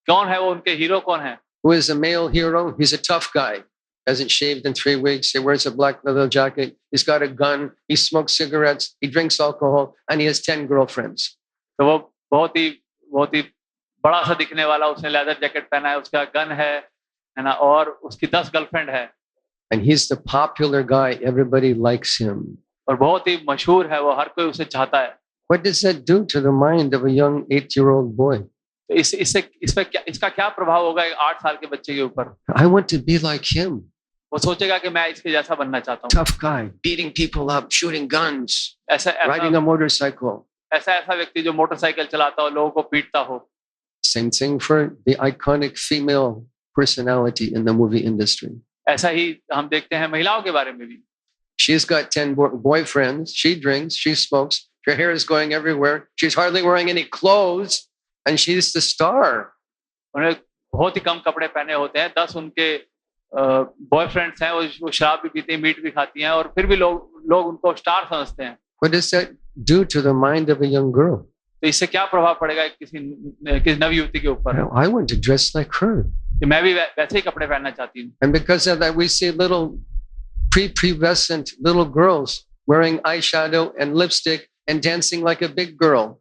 कौन है वो? उनके हीरो कौन है? Who is a male hero? He's a tough guy. Hasn't shaved in 3 weeks. He wears a black leather jacket. He's got a gun. He smokes cigarettes. He drinks alcohol, and he has 10 girlfriends. तो वो बहुत ही बड़ा सा दिखने वाला, उसने leather jacket पहना है, उसका गन है ना, और उसकी 10 गर्लफ्रेंड है. And he's the popular guy. Everybody likes him. और बहुत ही मशहूर है वो, हर कोई उसे चाहता है. What does that do to the mind of a young 8-year-old boy? तो इसका क्या प्रभाव होगा एक 8 साल के बच्चे के ऊपर? I want to be like him. वो सोचेगा कि मैं इसके जैसा बनना चाहता हूँ. Tough guy, beating people up, shooting guns, riding a motorcycle. ऐसा व्यक्ति जो मोटरसाइकिल चलाता हो, लोगों को पीटता हो. Same thing for the iconic female personality in the movie industry. ऐसा ही हम देखते हैं महिलाओं के बारे में भी. She's got 10 boyfriends. She drinks. She smokes. Her hair is going everywhere. She's hardly wearing any clothes. And she's the star. उन्हें बहुत ही कम कपड़े पहने होते हैं, 10 उनके बॉयफ्रेंड्स हैं, वो शराब भी पीती हैं, मीट भी खाती हैं, और फिर भी लोग उनको स्टार समझते हैं. What does that do to the mind of a young girl? तो इससे क्या प्रभाव पड़ेगा किसी नव युवती के ऊपर? I want to dress like her. कि मैं भी वैसे ही कपड़े पहनना चाहती हूँ. And because of that, we see little prepubescent little girls wearing eyeshadow and lipstick and dancing like a big girl.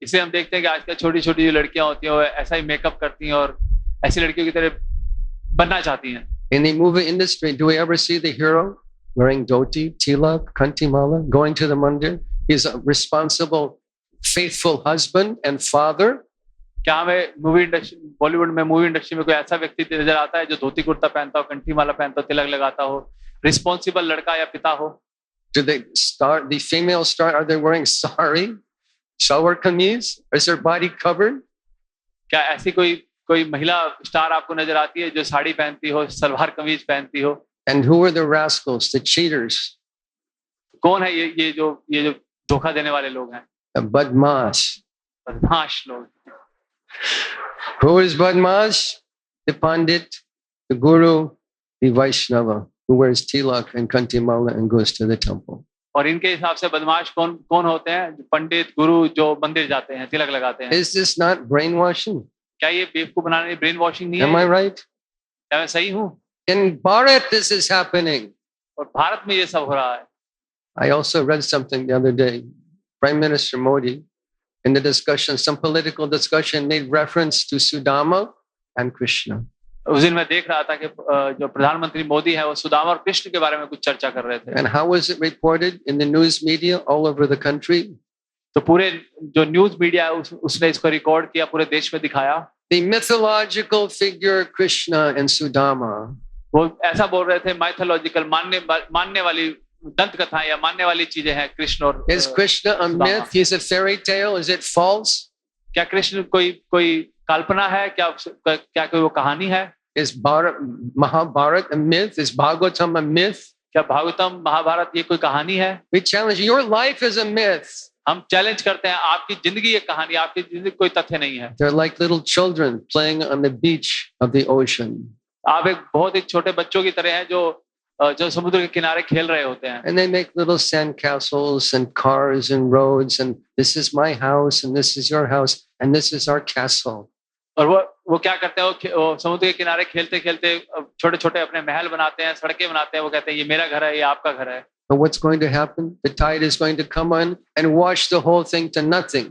इसे हम देखते हैं कि आजकल छोटी-छोटी जो लड़कियां होती हैं वो ऐसा ही मेकअप करती हैं और ऐसी लड़कियों की तरह बनना चाहती हैं. In the movie industry, do we ever see the hero wearing dhoti, tilak, kantimala, going to the mandir? He's a responsible, faithful husband and father. क्या हमें बॉलीवुड में मूवी इंडस्ट्री में कोई ऐसा व्यक्ति नजर आता है जो धोती कुर्ता पहनता हो, कंठी माला पहनता हो, तिलक लगाता हो, रिस्पॉन्सिबल लड़का या पिता हो? Do the female star, are they wearing sari, shalwar kameez? Is their body covered? क्या ऐसी कोई महिला स्टार आपको नजर आती है जो साड़ी पहनती हो, सलवार कमीज पहनती हो? And who are the rascals, the cheaters? कौन है ये जो धोखा देने वाले लोग हैं? The badmash. बदमाश लोग. Who is badmash? The pandit, the guru, the Vaishnava, who wears tilak and kantimala and goes to the temple. और इनके हिसाब से बदमाश कौन होते हैं? पंडित, गुरु जो मंदिर जाते हैं, तिलक लगाते हैं. Is this not brainwashing? क्या ये बेवकूफ बनाने ब्रेन वॉशिंग नहीं है? Am I right? क्या मैं सही हूँ? In Bharat, this is happening. और भारत में ये सब हो रहा है. I also read something the other day. Prime Minister Modi, in the discussion, some political discussion, made reference to Sudama and Krishna. उस दिन मैं देख रहा था कि जो प्रधानमंत्री मोदी है वो सुदामा और कृष्ण के बारे में कुछ चर्चा कर रहे थे. And how was it reported in the news media all over the country? तो पूरे जो न्यूज मीडिया है उसने इसको रिकॉर्ड किया, पूरे देश में दिखाया. The mythological figure Krishna and Sudama. वो ऐसा बोल रहे थे, माइथोलॉजिकल मानने वाली दंत कथाएं या मानने वाली चीजें हैं कृष्ण और Is Krishna a myth? He's a fairy tale? Is it false? क्या कृष्ण कोई कल्पना है? क्या कोई वो कहानी है? Is Mahabharata a myth? Is Bhagavatam a myth? क्या भागवतम महाभारत ये कोई कहानी है? We challenge you. Your life is a myth. हम चैलेंज करते हैं, आपकी जिंदगी एक कहानी, आपकी जिंदगी कोई तथ्य नहीं है. They're like little children playing on the beach of the ocean. आप एक बहुत ही छोटे बच्चों की तरह हैं जो समुद्र के किनारे खेल रहे होते हैं. And they make little sand castles and cars and roads and this is my house and this is your house and this is our castle. और वो क्या करते हैं, वो समुद्र के किनारे खेलते खेलते छोटे छोटे अपने महल बनाते हैं, सड़कें बनाते हैं. वो कहते हैं ये मेरा घर है, ये आपका घर है. But what's going to happen? The tide is going to come on and wash the whole thing to nothing.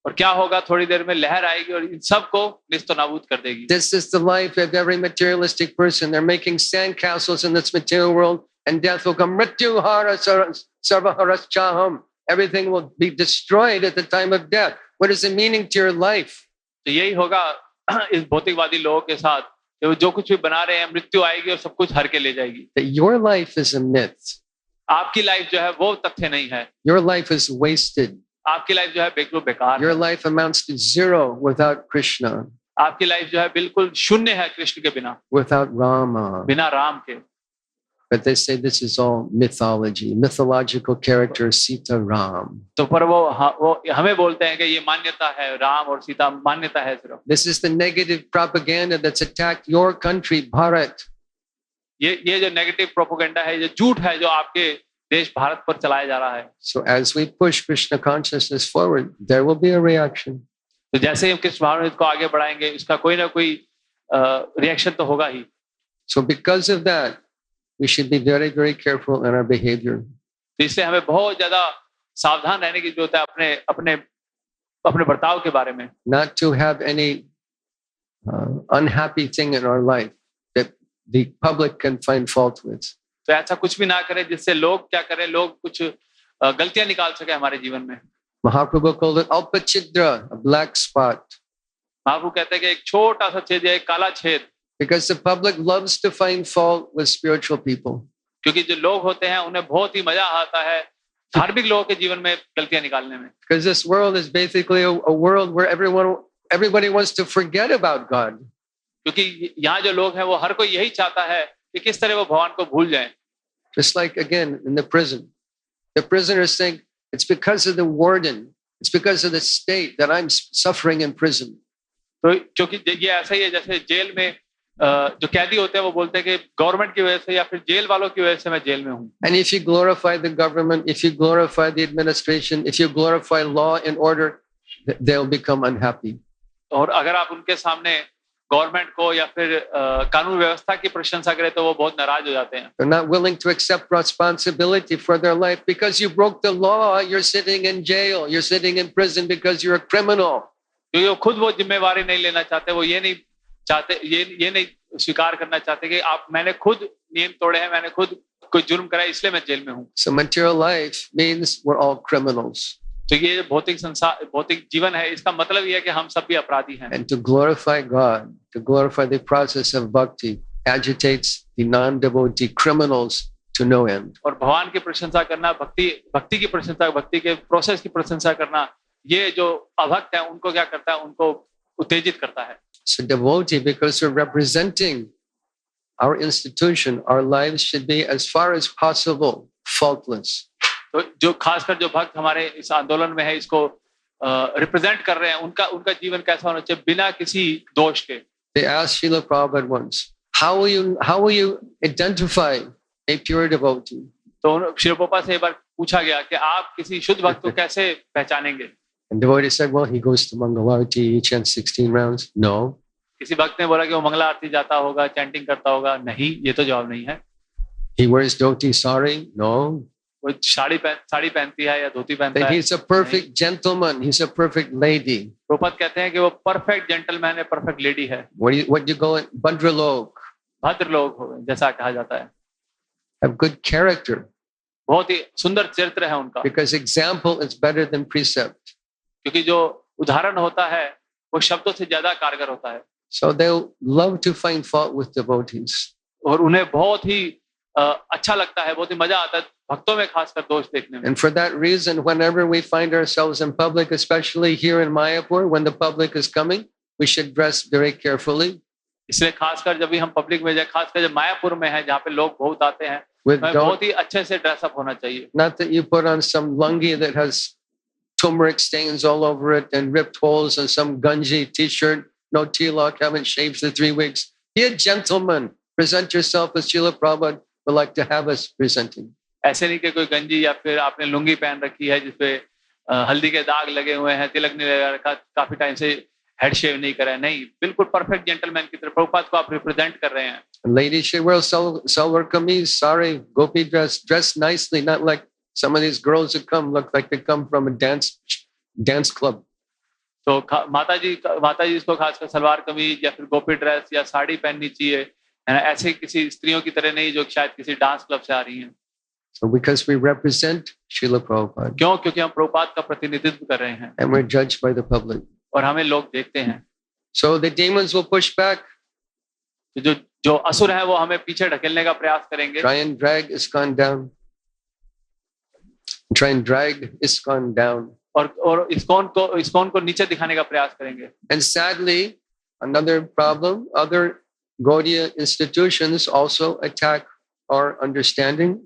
और क्या होगा? थोड़ी देर में लहर आएगी और इन सबको निस्तो नाबूद कर देगी. This is the life of every materialistic person. They're making sand castles in this material world and death will come. Mrityu hara sarvaharachaham. Everything will be destroyed at the time of death. What is the meaning to your life? तो यही होगा इस भौतिकवादी लोगों के साथ. जो कुछ भी बना रहे हैं, मृत्यु आएगी और सब कुछ हर के ले जाएगी. Your life is a myth. आपकी लाइफ जो है वो तथ्य नहीं है. Your life is wasted. आपकी लाइफ जो है बिल्कुल बेकार. Your life amounts to zero without Krishna. आपकी लाइफ जो है बिल्कुल शून्य है कृष्ण के बिना. Without Rama. बिना राम के. But they say this is all mythology, mythological character Sita Ram. तो पर वो हमें बोलते हैं कि ये मान्यता है, राम और सीता मान्यता है सिर्फ. This is the negative propaganda that's attacked your country, Bharat. ये जो नेगेटिव प्रोपेगेंडा है, ये झूठ है जो आपके देश भारत पर चलाया जा रहा है. So as we push Krishna consciousness forward, there will be a reaction. तो जैसे हम कृष्ण भावना को आगे बढ़ाएंगे, इसका कोई ना कोई रिएक्शन तो होगा ही. So because of that, we should be very, very careful in our behavior. तो इससे हमें बहुत ज्यादा सावधान रहने की जरूरत है अपने बर्ताव के बारे में. Not to have any unhappy thing in our life that the public can find fault with. तो ऐसा कुछ भी ना करें जिससे लोग क्या करें, लोग कुछ गलतियां निकाल सके हमारे जीवन में. Mahaprabhu called it alpachidra, a black spot. महाप्रभु कहते हैं कि एक छोटा सा छेद, एक काला छेद. Because the public loves to find fault with spiritual people. क्योंकि जो लोग होते हैं उन्हें बहुत ही मजा आता है धार्मिक लोगों के जीवन में गलतियां निकालने में. Because this world is basically a world where everybody wants to forget about God. क्योंकि यहाँ जो लोग हैं वो हर कोई यही चाहता है कि किस तरह वो भगवान को भूल जाएं. Just like again in the prison. The prisoner is saying, it's because of the warden, it's because of the state that I'm suffering in prison. तो क्योंकि ये ऐसा ही है जैसे जेल में जो कैदी होते हैं वो बोलते हैं कि गवर्नमेंट की वजह से या फिर जेल वालों की वजह से मैं जेल में हूँ. And if you glorify the government, if you glorify the administration, if you glorify law and order, they'll become unhappy. और अगर आप उनके सामने गवर्नमेंट को या फिर कानून व्यवस्था की प्रशंसा करें तो वो बहुत नाराज हो जाते हैं. They're not willing to accept responsibility for their life because you broke the law. You're sitting in jail. You're sitting in prison because you're a criminal. क्योंकि वो खुद वो जिम्मेवारी नहीं लेना चाहते, वो ये नहीं चाहते, ये नहीं स्वीकार करना चाहते कि मैंने खुद नियम तोड़े हैं, मैंने खुद कोई जुर्म करा है, इसलिए मैं जेल में हूँ. So material life means we're all criminals. तो ये भौतिक जीवन है, इसका मतलब ये है कि हम सब भी अपराधी हैं. And to glorify God, to glorify the process of bhakti, agitates the non-devotee criminals to no end. और भगवान की प्रशंसा करना, भक्ति की प्रशंसा, भक्ति के प्रोसेस की प्रशंसा करना, ये जो अभक्त है उनको क्या करता है, उनको उत्तेजित करता है. So devotee, because we're representing our institution, our lives should be as far as possible faultless. तो जो खासकर जो भक्त हमारे इस आंदोलन में है, इसको रिप्रेजेंट कर रहे हैं, उनका जीवन कैसा होना चाहिए बिना किसी दोष के. They asked Srila Prabhupada once, how will you identify a pure devotee? तो श्री प्रभुपाद से एक बार पूछा गया कि आप किसी शुद्ध भक्त को कैसे पहचानेंगे. And devotee said, well, he goes to Mangalarti, he chants 16 rounds. No. किसी भक्त ने बोला कि वो मंगला आरती जाता होगा, चैंटिंग करता होगा. नहीं, ये तो जवाब नहीं है. He wears dhoti sari? No. वो साड़ी पहनती है या धोती पहनता That है. he's a perfect gentleman, he's a perfect lady. Prabhupada कहते हैं कि वो परफेक्ट जेंटलमैन है, परफेक्ट लेडी है. What do you go in? Bhadralok. भद्र लोग हो, जैसा कहा जाता है. Have good character. बहुत ही सुंदर चरित्र है उनका. Because example is better than precept. क्योंकि जो उदाहरण होता है वो शब्दों से ज्यादा कारगर होता है. So they'll love to find fault with devotees. और उन्हें बहुत ही अच्छा लगता है, बहुत ही मजा आता है भक्तों में खासकर दोष देखने में. And for that reason, whenever we find ourselves in public, especially here in Mayapur, when the public is coming, we should dress very carefully. इसलिए खासकर जब भी हम पब्लिक में जाए, खासकर जब मायापुर में है जहाँ पे लोग बहुत आते हैं, बहुत ही अच्छे से ड्रेसअप होना चाहिए. Not that you put on some lungi that has turmeric stains all over it and ripped holes and some gunji t-shirt, no tilak, haven't shaved for 3 weeks. Be a gentleman. Present yourself as Srila Prabhupada would like to have us presenting. ऐसे नहीं कि कोई गंजी या फिर आपने लुंगी पहन रखी है जिसपे हल्दी के दाग लगे हुए हैं, तिलक नहीं लगा रखा, काफी टाइम से हेड शेव नहीं करा है. नहीं, बिल्कुल परफेक्ट जेंटलमैन की तरह प्रभुपाद को आप रिप्रेजेंट कर रहे हैं. Ladies should wear salwar kameez, sari, gopi dress nicely, not like some of these girls that come look like they come from a dance club. तो माता जी इसको खासकर सलवार कमीज या फिर गोपी ड्रेस या साड़ी पहननी चाहिए, है ना, ऐसे किसी स्त्रियों की तरह नहीं जो शायद किसी डांस क्लब से आ रही हैं. So because we represent Srila Prabhupada. क्यों? क्योंकि हम प्रभुपाद का प्रतिनिधित्व कर रहे हैं. And we're judged by the public. और हमें लोग देखते हैं. So the demons will push back. तो जो असुर हैं वो हमें पीछे ढकेलने का प्रयास करेंगे. Try and drag ISKCON down. Try and drag ISKCON down. और ISKCON को नीचे दिखाने का प्रयास करेंगे. And sadly, another problem, other Gaudiya institutions also attack our understanding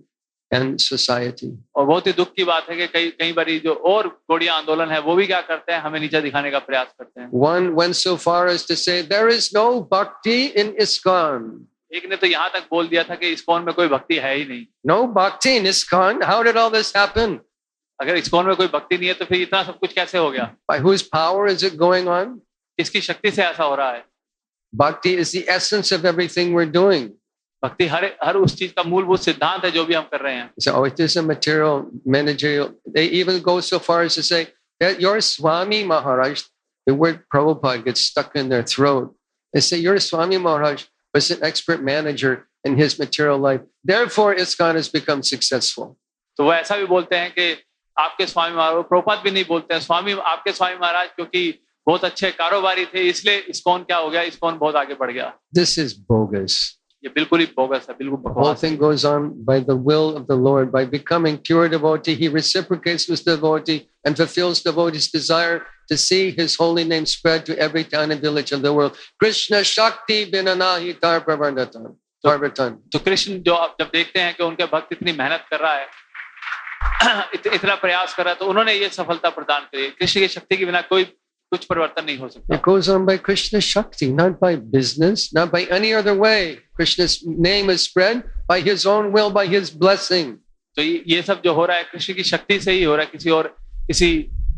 and society. और बहुत ही दुख की बात है कि कई बारी जो और गौड़िया आंदोलन है वो भी क्या करते हैं, हमें नीचे दिखाने का प्रयास करते हैं. One went so far as to say there is no bhakti in ISKCON. एक ने तो यहाँ तक बोल दिया था कि ISKCON में कोई भक्ति है ही नहीं. No bhakti in ISKCON? How did all this happen? अगर ISKCON में कोई भक्ति नहीं है तो फिर इतना सब कुछ कैसे हो गया? By whose power is it going on? किसकी शक्ति से ऐसा हो रहा है? Bhakti is the essence of everything we're doing. भक्ति हर उस चीज का मूलभूत सिद्धांत है जो भी हम कर रहे हैं. So it is a material, managerial. They even go so far as to say that your Swami Maharaj, the word Prabhupada gets stuck in their throat. They say your Swami Maharaj was an expert manager in his material life. Therefore, ISKCON has become successful. तो वो ऐसा भी बोलते हैं कि आपके स्वामी महाराज, प्रभुपाद भी नहीं बोलते हैं आपके स्वामी महाराज क्योंकि बहुत अच्छे कारोबारी थे इसलिए ISKCON क्या हो गया, ISKCON बहुत आगे बढ़ गया. This is bogus. ये बिल्कुल ही बोगस है, बिल्कुल The whole thing goes on by the will of the Lord. By becoming pure devotee, he reciprocates with the devotee and fulfills devotee's desire to see his holy name spread to every town and village of the world. Krishna Shakti Binanahi Tar Pravardhata. Parvatan. तो कृष्ण जो आप जब देखते हैं कि उनके भक्त इतनी मेहनत कर रहा है, इतना प्रयास कर रहा है, तो उन्होंने ये सफलता प्रदान करी। कृष्ण की शक्ति के बिना कोई कुछ परिवर्तन नहीं हो सकता। It goes on by Krishna's Shakti, not by business, not by any other way. Krishna's name is spread by his own will, by his blessing. तो ये सब जो हो रहा है कृष्ण की शक्ति से ही हो रहा है, किसी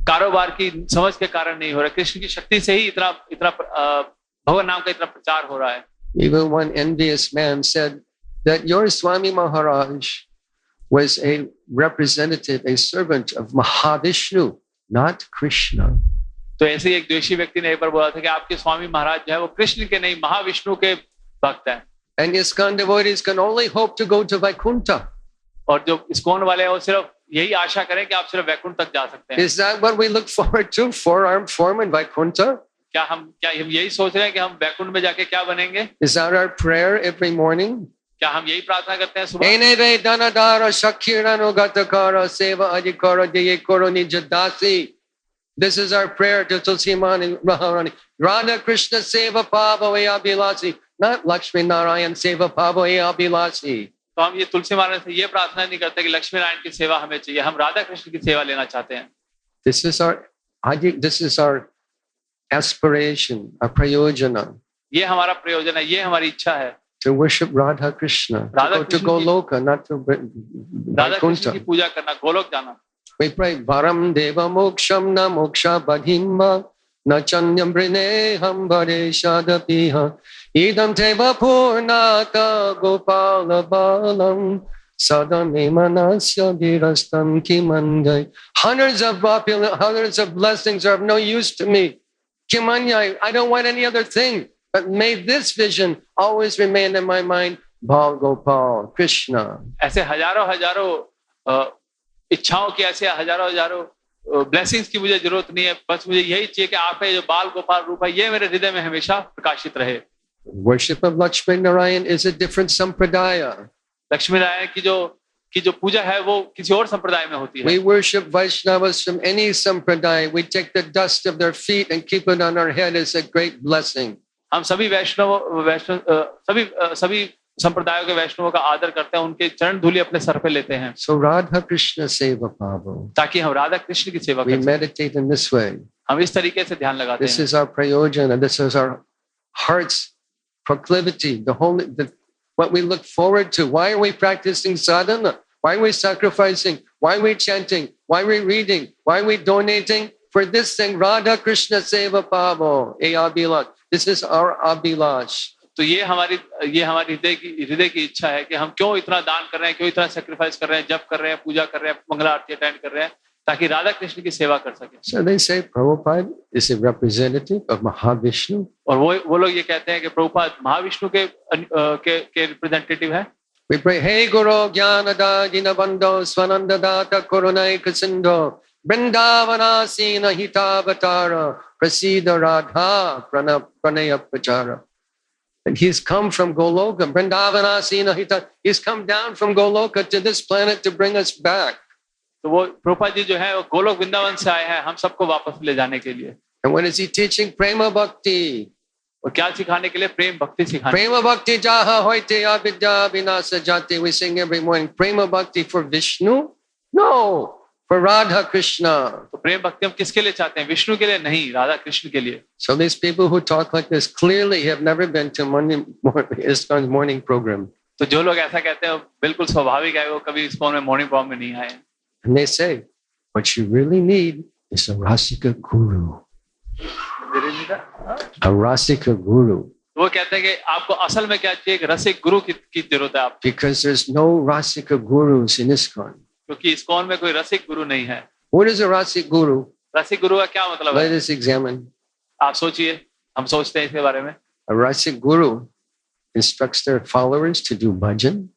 कारोबार की समझ के कारण नहीं हो रहा है। कृष्ण की शक्ति से ही इतना भगवान नाम का इतना प्रचार हो रहा है। Even one envious man said that your Swami Maharaj was a representative, a servant of Mahavishnu, not Krishna. तो ऐसे ही एक द्वेषी व्यक्ति ने एक बार बोला था कि आपके स्वामी महाराज जो है वो कृष्ण के नहीं महाविष्णु के भक्त हैं। And ISKCON devotees can only hope to go to Vaikuntha. और जो ISKCON वाले हैं वो सिर्फ यही आशा करें कि आप सिर्फ वैकुंठ तक जा सकते हैं। Is that what we look forward to? Four-armed form in Vaikuntha? क्या हम यही सोच रहे हैं कि हम वैकुंठ में जाके क्या बनेंगे? Is that our prayer every morning? क्या हम यही प्रार्थना करते हैं सुबह? Eneve danadara shakirano gatakara seva adhikara deye koro nijadasi. This is our prayer to Tulsi Mani Maharani. Radha Krishna seva pavave abhilasi. Not Lakshmi Narayan seva pavave abhilasi. तो हम ये तुलसी महाराज से ये प्रार्थना नहीं करते कि लक्ष्मी नारायण की सेवा हमें चाहिए, हम राधा कृष्ण की सेवा लेना चाहते हैं। This is our aspiration, our prayojana. ये हमारा प्रयोजन है, ये हमारी इच्छा है। To worship Radha Krishna, to go Loka, not to Radha Krishna की पूजा करना, गोलोक जाना। We pray Varam Deva Moksham na Moksha Badhimma na Chanyam Brineham Vareshadapiha Idam Teva Purnata Gopala Balam Sadame Manasya Virastam Kimandai. Hundreds of blessings are of no use to me. Kimanyai, I don't want any other thing. But may this vision always remain in my mind. Bal Gopal, Krishna. ऐसे हजारों इच्छाओं की, ऐसे हजारों blessings की मुझे जरूरत नहीं है, बस मुझे यही चाहिए कि आपका जो बाल गोपाल रूप है ये मेरे हृदय में हमेशा प्रकाशित रहे। Worship of Lakshmi Narayan is a different sampradaya. Lakshmi Narayan की जो पूजा है वो किसी और संप्रदाय में होती है। We worship Vaishnavas from any sampradaya. We take the dust of their feet and keep it on our head as a great blessing. हम सभी सभी संप्रदायों के वैष्णवों का आदर करते हैं, उनके चरण धूलि अपने सर पे लेते हैं। So Radha Krishna Seva Pavo. ताकि हम राधा कृष्ण की सेवा We meditate in this way. हम इस tariqe से ध्यान लगाते हैं। This is our prayojana. This is our heart's proclivity. What we look forward to. Why are we practicing sadhana? Why are we sacrificing? Why are we chanting? Why are we reading? Why are we donating? For this thing, Radha Krishna Seva Pavo. Abhilash. This is our abhilash. तो ये हमारी हृदय की इच्छा है कि हम क्यों इतना दान कर रहे हैं, क्यों इतना सेक्रीफाइस कर रहे हैं, जप कर रहे हैं, पूजा कर रहे हैं, मंगला आरती अटेंड कर रहे हैं, ताकि राधा कृष्ण की सेवा कर सके। So they say Prabhupada is a representative of Mahavishnu. और वो लोग ये कहते हैं कि प्रभुपाद महाविष्णु के रिप्रेजेंटेटिव है। We pray, Hey Guru Jnanada Dinabandho Swanandadata Korunaika Sindho Vrindavana Sina Hitavatara Prasida Radha Pranaya Pachara. And he's come from Goloka, Vrindavana Sina Hita. He's come down from Goloka to this planet to bring us back. तो वो प्रभुपाद जी जो है वो गोलोक वृंदावन से आए हैं हम सबको वापस ले जाने के लिए। And what is he teaching? Prema Bhakti. और क्या सिखाने के लिए? प्रेम भक्ति सिखाने। Prema Bhakti Jaha Hoite Abhidya Vinasa Jati. We sing every morning. Prema Bhakti for Vishnu? No, for Radha Krishna. तो प्रेम भक्ति हम किसके लिए चाहते हैं? विष्णु के लिए नहीं, राधा कृष्ण के लिए। So these people who talk like this clearly have never been to ISKCON's morning program. तो जो लोग ऐसा कहते हैं बिल्कुल स्वाभाविक है, वो कभी ISKCON में मॉर्निंग प्रोग्राम में नहीं आए। And they say, what you really need is a Rasika Guru. A Rasika Guru. वो कहते हैं कि आपको असल में क्या चाहिए? एक रसिक गुरु की जरूरत है आप। Because there's no Rasika Gurus in ISKCON. क्योंकि ISKCON में कोई रसिक गुरु नहीं है। What is a Rasik Guru? रसिक गुरु का क्या मतलब है? Let us examine. आप सोचिए, हम सोचते हैं इसके बारे में। A Rasik Guru instructs their followers to do bhajan.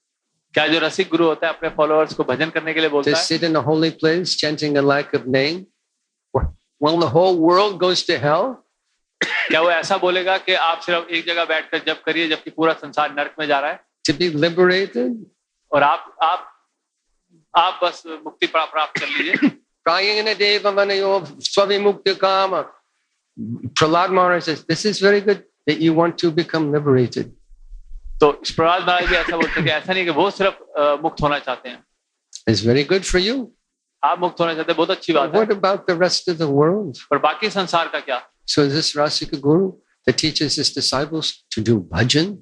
क्या जो रसिक गुरु होता है अपने फॉलोअर्स को भजन करने के लिए बोलता To है? sit in a holy place chanting a lack of name while the whole world goes to hell? क्या वो ऐसा बोलेगा कि आप सिर्फ एक जगह बैठकर जप करिए जबकि पूरा संसार नरक में जा रहा है? To be liberated? और आप बस मुक्ति प्राप्त कर लीजिए। Prayena Deva Manayo Swavimukta Kama. Prahlad Maharaj says, this is very good that you want to become liberated. तो प्रहलाद महाराज भी ऐसा बोलते हैं कि ऐसा नहीं कि वो सिर्फ मुक्त होना चाहते हैं, It's very good for you. आप मुक्त होना चाहते हैं, बहुत अच्छी बात है, What about the rest of the world? पर बाकी संसार का क्या? So is this Rasika Guru that teaches his disciples to do bhajan?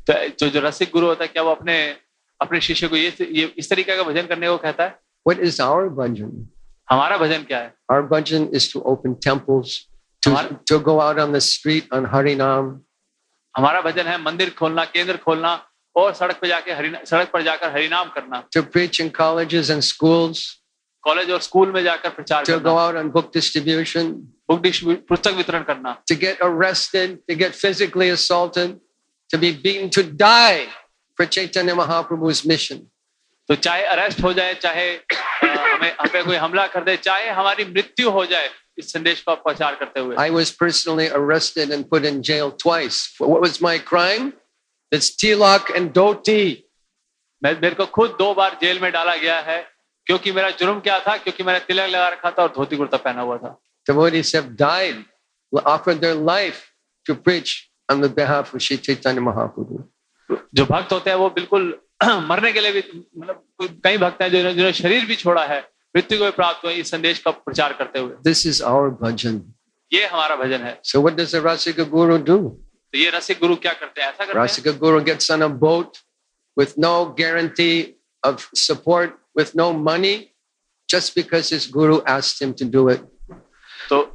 तो जो रसिक गुरु होता है, क्या वो अपने शिष्य को ये इस तरीके का भजन करने को कहता है? What is our bhajan? हमारा भजन क्या है? Our bhajan is to open temples, to go out on the street on Harinam, हमारा भजन है मंदिर खोलना, केंद्र खोलना और सड़क पर जाकर हरिनाम करना, to preach in colleges and schools, college और स्कूल में जाकर प्रचार to go करना, out on book distribution, पुस्तक वितरण करना, to get arrested, to get physically assaulted, to be beaten, to die for Chaitanya Mahaprabhu's mission. तो चाहे अरेस्ट हो जाए, चाहे हमें कोई हमला कर दे, चाहे हमारी मृत्यु हो जाए इस संदेश का प्रचार करते हुए. I was personally arrested and put in jail twice. What was my crime? It's tilak and dhoti. मेरे को खुद 2 बार जेल में डाला गया है, क्योंकि मेरा जुर्म क्या था? क्योंकि मैंने तिलक लगा रखा था और धोती कुर्ता पहना हुआ था. Devotees have died, offered their life to preach on the behalf of Shri Chaitanya Mahaprabhu. जो भक्त होते हैं वो बिल्कुल मरने के लिए भी, मतलब कई भक्त हैं जिन्होंने शरीर भी छोड़ा है, मृत्यु को भी प्राप्त हुए इस संदेश का प्रचार करते हुए. This is our bhajan. ये हमारा भजन है. So what does the Rasika Guru do? तो ये रसिक गुरु क्या करते हैं? ऐसा करते हैं. Rasika Guru gets on a boat with no guarantee of support, with no money, just because his guru asked him to do it. तो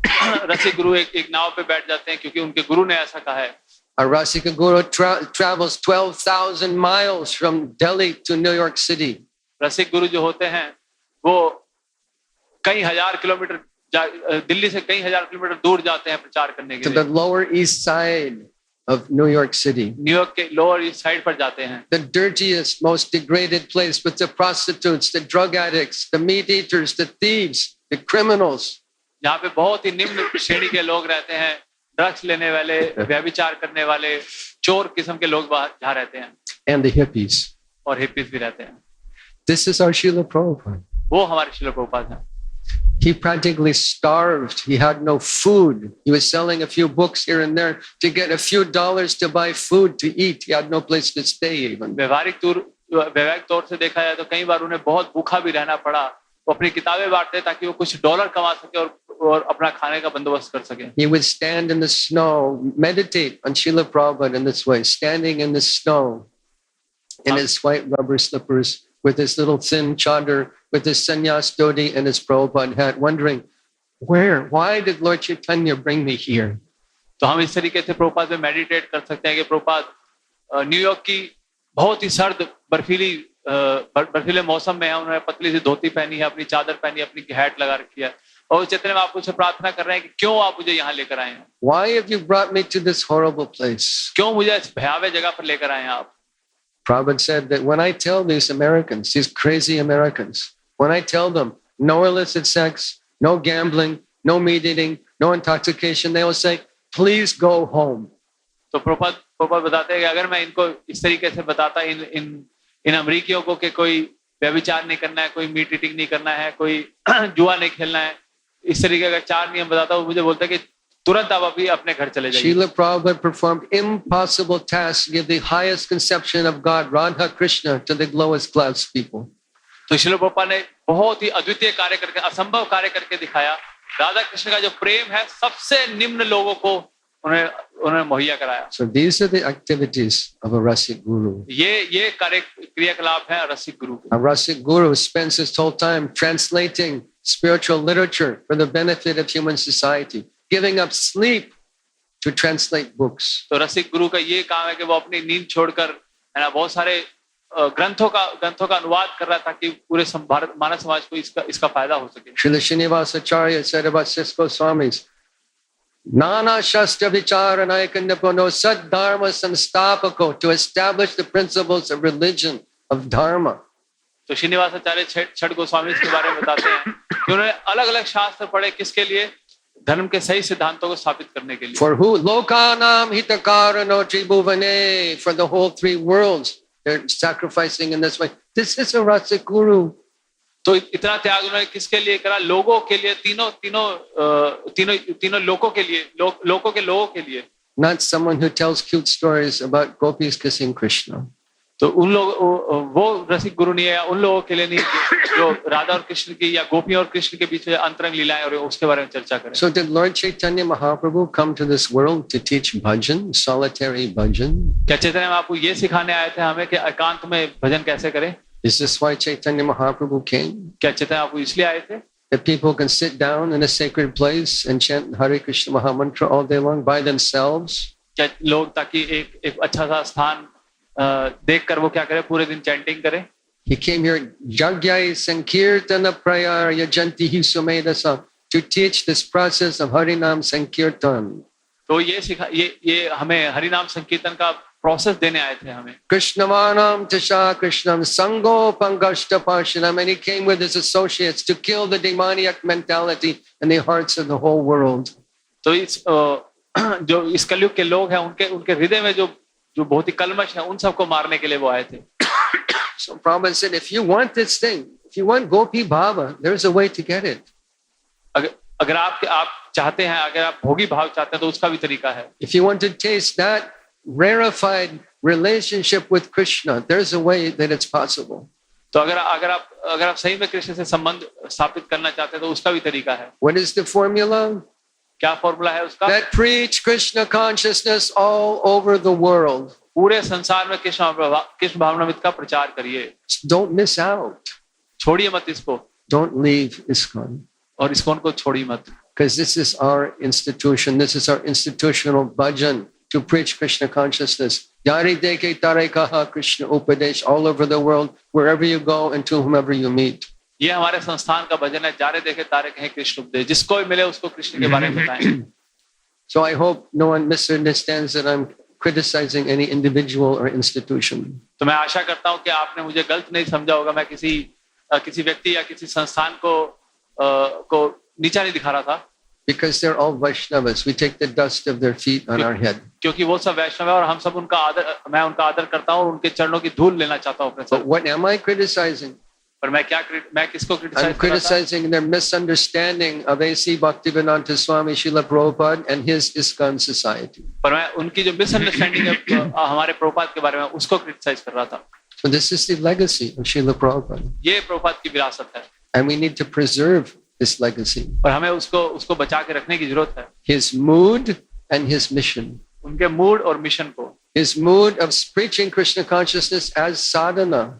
रसिक गुरु एक नाव पे बैठ जाते हैं क्योंकि उनके गुरु ने ऐसा कहा है. A Rasika Guru travels 12,000 miles from Delhi to New York City. रसिक गुरु जो होते हैं वो कई हजार किलोमीटर दिल्ली से कई हजार किलोमीटर दूर जाते हैं प्रचार करने के To लिए. the lower east side of New York City. New York के लोअर ईस्ट साइड पर जाते हैं. The dirtiest, most degraded place with the prostitutes, the drug addicts, the meat eaters, the thieves, the criminals. जहाँ पे बहुत ही निम्न श्रेणी के लोग रहते हैं, ड्रग्स लेने वाले, व्यभिचार करने वाले, चोर किस्म के लोग जहाँ रहते हैं. And the hippies. और हिप्पीज भी रहते हैं. This is our Srila Prabhupada. वो हमारे श्रील प्रभुपाद हैं. He practically starved. He had no food. He was selling a few books here and there to get a few dollars to buy food to eat. He had no place to stay even. वैवाहिक तौर से देखा जाए तो कई बार उन्हें बहुत भूखा भी रहना पड़ा. वो अपनी किताबें बांटते ताकि वो कुछ डॉलर कमा सके और अपना खाने का बंदोबस्त कर सके. He would stand in the snow, meditate on Srila Prabhupada in this way, standing in the snow in his white rubber slippers with his little thin chadar, with his sannyas dhoti and his Prabhupada hat, wondering, why did Lord Chaitanya bring me here? तो हम इस तरीके से प्रभुपाद में meditate कर सकते हैं कि प्रभुपाद न्यूयॉर्क की बहुत ही सर्द बर्फीले मौसम में है, उन्होंने पतली सी धोती पहनी है, अपनी चादर पहनी है, अपनी हैट लगा रखी है, और चैतन्य महाप्रभु से प्रार्थना कर रहे हैं कि क्यों आप मुझे यहाँ लेकर आए हैं? Why have you brought me to this horrible place? क्यों मुझे इस भयावह जगह पर लेकर आए हैं आप? Prabhupada said that when I tell these Americans, these crazy Americans, when I tell them no illicit sex, no gambling, no meat eating, no intoxication, they will say, please go home. तो प्रभुपाद बताते हैं कि अगर मैं इनको इस तरीके से बताता इन अमेरिकियों को कि कोई व्यभिचार नहीं करना है, कोई मीट ईटिंग नहीं करना है, कोई जुआ नहीं खेलना है, इस तरीके का 4 नियम बताता हूँ, मुझे बोलता है कि तुरंत आप अभी अपने घर चले जाइए. Srila Prabhupada performed impossible tasks to give the highest conception of God, Radha Krishna, to the lowest class people. तो श्रील प्रभुपाद ने बहुत ही अद्वितीय कार्य करके, असंभव कार्य करके दिखाया. राधा कृष्ण का जो प्रेम है सबसे निम्न लोगों को उन्हें मुहैया कराया. So these are the activities of a Rasik Guru. ये क्रियाकलाप हैं रसिक गुरु के. A Rasik Guru spends his whole time translating spiritual literature for the benefit of human society, giving up sleep to translate books. तो रसिक गुरु का ये काम है कि वो अपनी नींद छोड़कर है ना बहुत सारे ग्रंथों का अनुवाद कर रहा था ताकि पूरे भारत मानव समाज को इसका फायदा हो सके. Srila Srinivasacharya said about Cisco Swamis, Nana Shastra Vicharanayakandapano Sad Dharma Samstapako, to establish the principles of religion, of Dharma. तो श्रीनिवासाचार्य छठ गोस्वामी के बारे में बताते हैं कि उन्होंने अलग-अलग शास्त्र पढ़े किसके लिए? धर्म के सही सिद्धांतों को स्थापित करने के लिए. For who? Lokanam hitakarano tribhuvane, for the whole 3 worlds. They're sacrificing in this way. This is a Rasik Guru. तो इतना त्याग उन्होंने किसके लिए करा? लोगों के लिए, तीनों लोगों के लिए, लोगों के लिए. not someone who tells cute stories about gopis kissing Krishna. तो उन लोग वो रसिक गुरु नहीं है, उन लोगों के लिए नहीं जो राधा और कृष्ण की या गोपियों और कृष्ण के बीच में अंतरंग लीलाएं और उसके बारे में चर्चा करें. So did Lord Chaitanya Mahaprabhu come to this world to teach bhajan, solitary bhajan? क्या चैतन्य महाप्रभु ये सिखाने आए थे हमें कि एकांत में भजन कैसे करें? Is this why Chaitanya Mahaprabhu came? क्या चैतन्य महाप्रभु इसलिए आए थे That people can sit down in a sacred place and chant Hare Krishna Mahamantra all day long by themselves? क्या लोग ताकि एक अच्छा सा स्थान देखकर वो क्या करें, पूरे दिन चैंटिंग करें? He came here, Jagyai Sankirtana Prayarya Jantihi Sumedasa, to teach this process of Harinam Sankirtan. तो ये हमें हरिनाम संकीर्तन का प्रोसेस देने आए थे हमें. Krishnavanam Tasha Krishnam Sango Pangashta Pashanam, and he came with his associates to kill the demoniac mentality in the hearts of the whole world. तो जो इस कलयुग के लोग हैं उनके हृदय में जो बहुत ही कलमश है उन सबको मारने के लिए वो आए थे. So Prabhupada said, if you want this thing, if you want Gopi Bhava, there's a way to get it. अगर आप चाहते हैं, अगर आप भोगी भाव चाहते हैं तो उसका भी तरीका है. If you want to taste that rarefied relationship with Krishna, there's a way that it's possible. तो अगर आप सही में कृष्ण से संबंध स्थापित करना चाहते हैं तो उसका भी तरीका है. What is the formula? क्या फॉर्मूला है उसका? That preach Krishna consciousness all over the world. पूरे संसार में कृष्ण भावनामृत का प्रचार करिए. Don't miss out. छोड़िए मत इसको. Don't leave ISKCON. और ISKCON को छोड़िए मत. Because this is our institution. This is our institutional bhajan to preach Krishna consciousness. Yari deke tare kaha Krishna upadesh all over the world, wherever you go and to whomever you meet. ये हमारे संस्थान का भजन है. जारे देखे तारे कहें कृष्ण उपदेश. जिसको भी मिले उसको कृष्ण के बारे में बताएं. So I hope no one misunderstands that I'm criticizing any individual or institution. तो मैं आशा करता हूं कि आपने मुझे गलत नहीं समझा होगा. मैं किसी व्यक्ति या किसी संस्थान को नीचा नहीं दिखा रहा था. Because they're all Vaishnavas, we take the dust of their feet on our head. क्योंकि वो सब वैष्णव है और हम सब मैं उनका आदर करता हूं और उनके चरणों की धूल लेना चाहता हूं अपने sir. But what am I criticizing? पर मैं किसको criticise I'm criticizing their misunderstanding of A.C. Bhaktivedanta Swami Srila Prabhupada and his ISKCON society. पर मैं उनकी जो मिसअंडरस्टैंडिंग है हमारे प्रभुपाद के बारे में उसको क्रिटिसाइज कर रहा था. So this is the legacy of Srila Prabhupada. ये प्रभुपाद की विरासत है. And we need to preserve this legacy. और हमें उसको बचा के रखने की जरूरत है. His mood and his mission. उनके मूड और मिशन को. His mood of preaching Krishna consciousness as sadhana.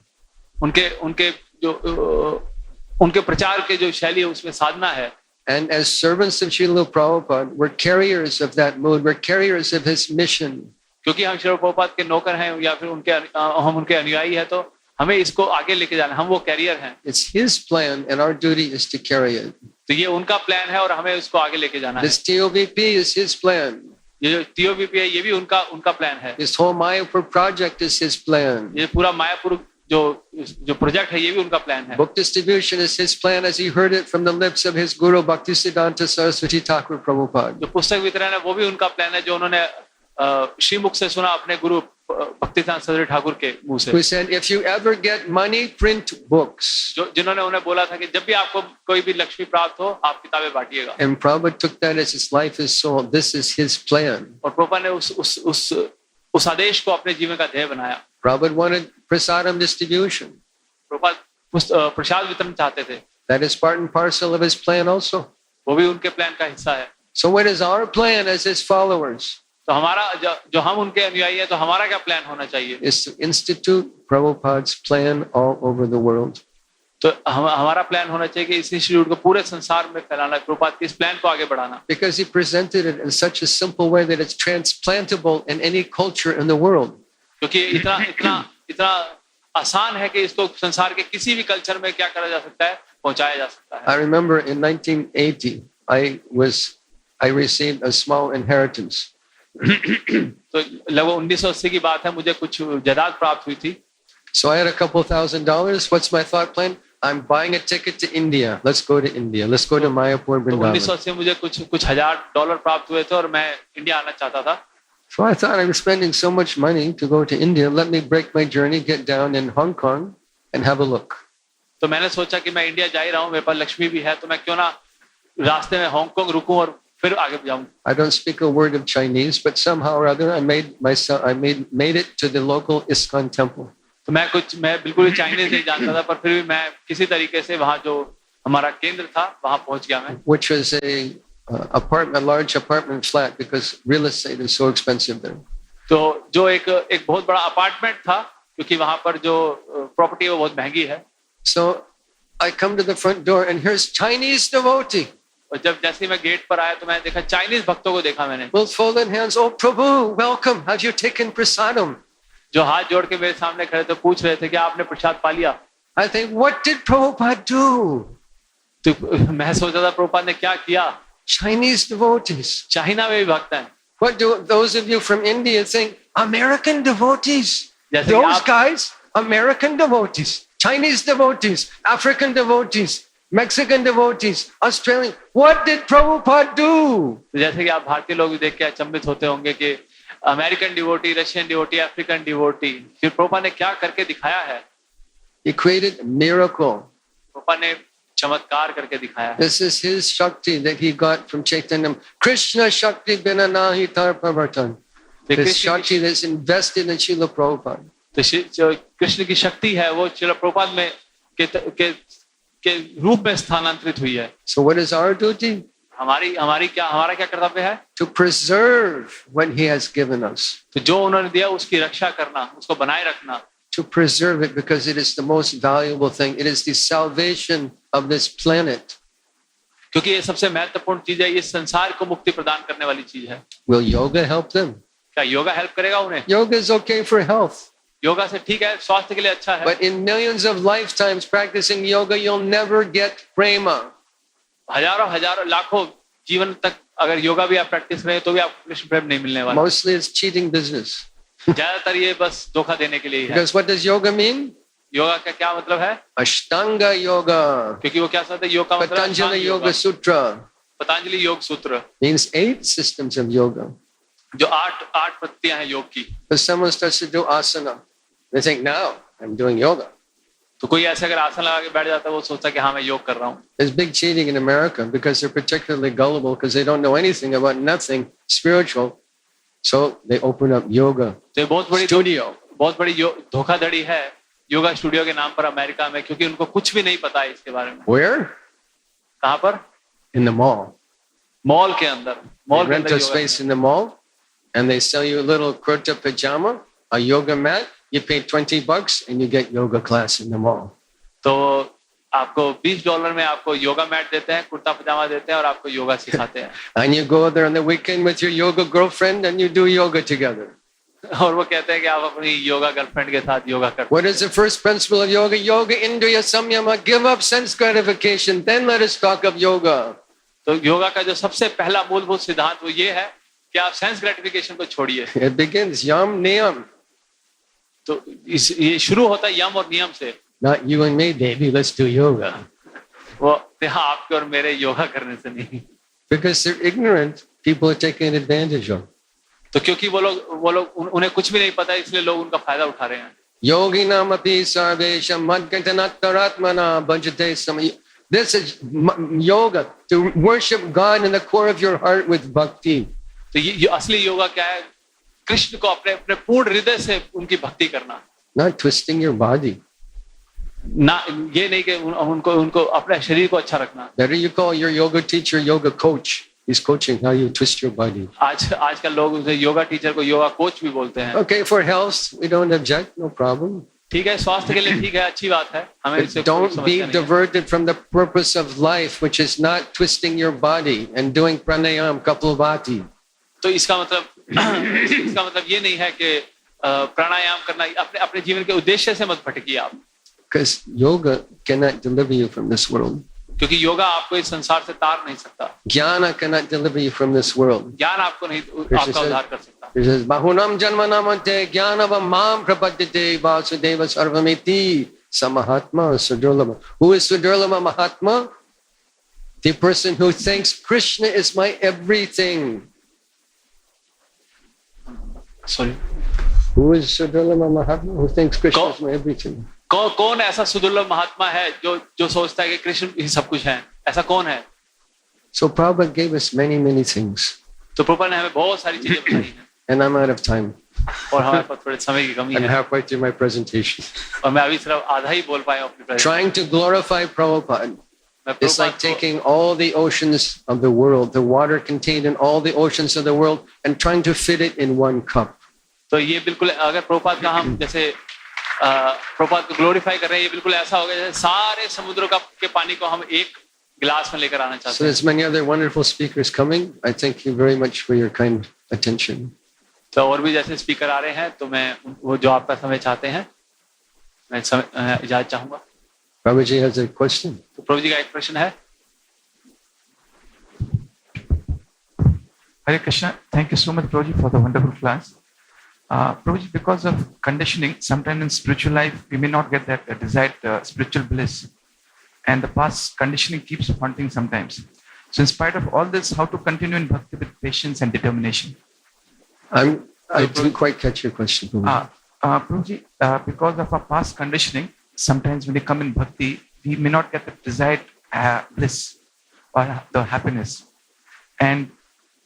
उनके प्रचार के जो शैली है उसमें साधना है. And as servants of Srila Prabhupada, we're carriers of that mood. We're carriers of his mission. क्योंकि हम श्रील प्रभुपाद के नौकर हैं या फिर हम उनके अनुयायी हैं तो हमें इसको आगे लेके जाना. हम वो कैरियर हैं. It's his plan and our duty is to carry it. तो ये उनका प्लान है और हमें उसको आगे लेके जाना है. This TOVP is his plan. ये जो TOVP है ये भी उनका प्लान है. This whole Mayapur project is his plan. ये पूरा मायापुर जो प्रोजेक्ट है ये भी उनका प्लान है. Book distribution is his plan as he heard it from the lips of his guru Bhaktisiddhanta Saraswati Thakur Prabhupada. जो पुस्तक वितरण है वो भी उनका प्लान है जो उन्होंने श्रीमुख से सुना अपने गुरु भक्तिसिद्धांत सरस्वती ठाकुर के मुंह से. Who said, if you ever get money, print books. जिन्होंने उन्हें बोला था कि जब भी आपको कोई भी लक्ष्मी प्राप्त हो आप किताबें बांटिएगा. And Prabhupada took that as his life, his soul. This is his plan. और प्रभुपाद ने उस आदेश को अपने जीवन का ध्येय बनाया. Prabhupada wanted prasadam distribution. Prabhupada प्रसाद वितरण चाहते थे. That is part and parcel of his plan also. वो भी उनके प्लान का हिस्सा है. So what is our plan as his followers? तो हमारा जो हम उनके अनुयायी हैं तो हमारा क्या प्लान होना चाहिए? Is to institute Prabhupada's plan all over the world. तो हमारा प्लान होना चाहिए कि इस इंस्टीट्यूट को पूरे संसार में फैलाना, प्रभुपाद के इस प्लान को आगे बढ़ाना. Because he presented it in such a simple way that it's transplantable in any culture in the world. क्योंकि इतना आसान है कि इसको संसार के किसी भी कल्चर में क्या करा जा सकता है, पहुंचाया जा सकता है. I remember in 1980 I received a small inheritance. तो लगभग 1980 की बात है, मुझे कुछ जायदाद प्राप्त हुई थी. So I had a couple $1,000. What's my thought plan? I'm buying a ticket to India. Let's go to India. Let's go to Mayapur, Vrindavan. 1980 में मुझे कुछ $1,000 प्राप्त हुए थे और मैं इंडिया आना चाहता था. So I thought I was spending so much money to go to India. Let me break my journey, get down in Hong Kong and have a look. तो मैंने सोचा कि मैं इंडिया जा ही रहा हूँ, मेरे पास लक्ष्मी भी है, तो मैं क्यों ना रास्ते में हांगकांग रुकूं और फिर आगे जाऊं. I don't speak a word of Chinese, but somehow or other I made it to the local ISKCON temple. तो मैं बिल्कुल ही चाइनीज नहीं जानता था, पर फिर भी मैं किसी तरीके से वहाँ जो हमारा केंद्र था वहाँ पहुँच गया मैं. Which was a large apartment flat, because real estate is so expensive there. तो जो एक बहुत बड़ा अपार्टमेंट था, क्योंकि वहाँ पर जो प्रॉपर्टी है वो बहुत महंगी है. So I come to the front door and here's Chinese devotee. और जब जैसे मैं गेट पर आया तो मैंने देखा चाइनीज भक्तों को देखा मैंने. With folded hands, oh Prabhu, welcome. Have you taken prasadam? जो हाथ जोड़ के मेरे सामने खड़े थे, पूछ रहे थे कि आपने प्रसाद पा लिया. I think, what did Prabhupada do? तो मैं सोचा था प्रभुपाद ने क्या किया. Chinese devotees. चाइना में भी भक्त हैं. What do those of you from India think? American devotees. जैसे Those guys, American devotees. Chinese devotees, African devotees, Mexican devotees, Australian. What did Prabhupada do? जैसे कि आप भारतीय लोग देख के अचंभित होते होंगे कि American devotee, Russian devotee, African devotee, फिर प्रभुपाद ने क्या करके दिखाया है. He created a miracle. Prabhupada ने चमत्कार करके दिखाया. This is his Shakti that he got from Chaitanya. Krishna Shakti bina nahi tar pavartan. This Shakti that's invested in Srila Prabhupada. तो जो कृष्ण की शक्ति है वो श्रील प्रभुपाद में के रूप में स्थानांतरित हुई है. So what is our duty? हमारा क्या कर्तव्य है? To preserve what he has given us. तो जो उन्होंने दिया उसकी रक्षा करना, उसको बनाए रखना. To preserve it, because it is the most valuable thing. It is the salvation of this planet. क्योंकि ये सबसे महत्वपूर्ण चीज है, ये संसार को मुक्ति प्रदान करने वाली चीज है. Will yoga help them? क्या योगा हेल्प करेगा उन्हें? Yoga is okay for health. Yoga से ठीक है, स्वास्थ्य के लिए अच्छा है. But in millions of lifetimes practicing yoga, you'll never get prema. हजारों लाखों जीवन तक अगर योगा भी आप प्रैक्टिस करें तो भी आपको कृष्ण प्रेम नहीं मिलने वाला. Mostly it's cheating business. ज्यादातर ये बस धोखा देने के लिए है. Because what does yoga mean? Yoga का क्या मतलब है? Ashtanga yoga. क्योंकि वो क्या कहते हैं योग का मतलब? Patanjali Yoga Sutra. पतंजलि योग सूत्र means 8 systems of yoga. जो 8 पत्तियां हैं योग की. If someone starts to do asana, they think, now I'm doing yoga. तो कोई ऐसे अगर आसन लगा के बैठ जाता है वो सोचता है कि हाँ मैं योग कर रहा हूँ. There's big cheating in America because they're particularly gullible, because they don't know anything about nothing spiritual. So they open up yoga तो बहुत बड़ी studio. बहुत बड़ी धोखाधड़ी है योगा स्टूडियो के नाम पर अमेरिका में, क्योंकि उनको कुछ भी नहीं पता है इसके बारे में. Where? कहाँ पर? In the mall. मॉल के अंदर. They rent a space in the mall and they sell you a little kurta pajama, a yoga mat. You pay $20 and you get yoga class in the mall. तो आपको $20 में आपको yoga mat देते हैं, कुर्ता पजामा देते हैं और आपको योगा सिखाते हैं. And you go there on the weekend with your yoga girlfriend and you do yoga together. और वो कहते हैं कि आप अपनी योगा गर्लफ्रेंड के साथ योगा करते हैं. What is the first principle of yoga? Yoga Indriya Samyama. Give up sense gratification. Then let us talk of yoga. तो योगा का जो सबसे पहला मूलभूत सिद्धांत वो ये है कि आप सेंस ग्रेटिफिकेशन को छोड़िए. It begins yam niyam. तो ये शुरू होता है यम और नियम से. Not you and me, baby. Let's do yoga. वो आपके और मेरे योगा करने से नहीं. Because they're ignorant, people are taking advantage of. तो क्योंकि वो लोग उन्हें कुछ भी नहीं पता, इसलिए लोग उनका फायदा उठा रहे हैं. Yogi namapi sarvesham madgantanataratmana bhajate samaya. This is yoga, to worship God in the core of your heart with bhakti. तो ये असली योगा क्या है? कृष्ण को अपने पूर्ण हृदय से उनकी भक्ति करना. Not twisting your body. ना ये नहीं कि उनको अपने शरीर को अच्छा रखना. Better you call your yoga teacher yoga coach. He's coaching how you twist your body. आजकल लोग उसे योगा टीचर को योगा कोच भी बोलते हैं. Okay, for health, we don't object, no problem. ठीक है, स्वास्थ्य के लिए ठीक है, अच्छी बात है. हमें इससे don't be diverted from the purpose of life, which is not twisting your body and doing pranayam kapalbhati. तो इसका मतलब ये नहीं है कि प्राणायाम करना. अपने जीवन के उद्देश्य से मत भटकिए आप. Because yoga cannot deliver you from this world. क्योंकि योगा आपको इस संसार से तार नहीं सकता. Jnana cannot deliver you from this world. ज्ञान आपको नहीं आपका उद्धार कर सकता. This is bahunam janmanamante jnanavam mam prapadyate vasudeva sarvamiti samahatma sudurlama. Who is Sudurlama Mahatma? The person who thinks Krishna is my everything. Sorry. Who is Sudurlama Mahatma? Who thinks Krishna is my everything? कौन ऐसा सुदुर्लभ महात्मा है जो सोचता है कि कृष्ण ही सब कुछ है? ऐसा कौन है? So Prabhupada gave us many, many things. तो प्रभुपाद ने हमें बहुत सारी चीजें बताई हैं And I'm out of time. और हमारे पास थोड़े समय की कमी I'm है halfway through my presentation. और मैं अभी सिर्फ आधा ही बोल पाया हूँ अपनी presentation। Trying to glorify Prabhupada. मैं It's like प्रभुपाद को- taking all the oceans of the world, the water contained in all the oceans of the world, and trying to fit it in one cup. तो ये बिल्कुल अगर प्रभुपाद का हम जैसे प्रभुपाद को ग्लोरीफाई कर रहे हैं ये बिल्कुल ऐसा होगा जैसे सारे समुद्रों का के पानी को हम एक गिलास में लेकर आना So चाहते हैं। there's many other wonderful speakers coming. I thank you very much for your kind attention. तो और भी जैसे स्पीकर आ रहे हैं तो मैं वो जो आपका समय चाहते हैं मैं इजाजत चाहूंगा। Prabhuji has a question. तो प्रभु जी का एक प्रश्न है। Hare Krishna, thank you so much, Prabhuji, for the wonderful class. Prabhuji, because of conditioning, sometimes in spiritual life, we may not get that desired spiritual bliss. And the past conditioning keeps haunting sometimes. So in spite of all this, how to continue in bhakti with patience and determination? I didn't quite catch your question. Prabhuji. Prabhuji, because of our past conditioning, sometimes when we come in bhakti, we may not get the desired bliss or the happiness. And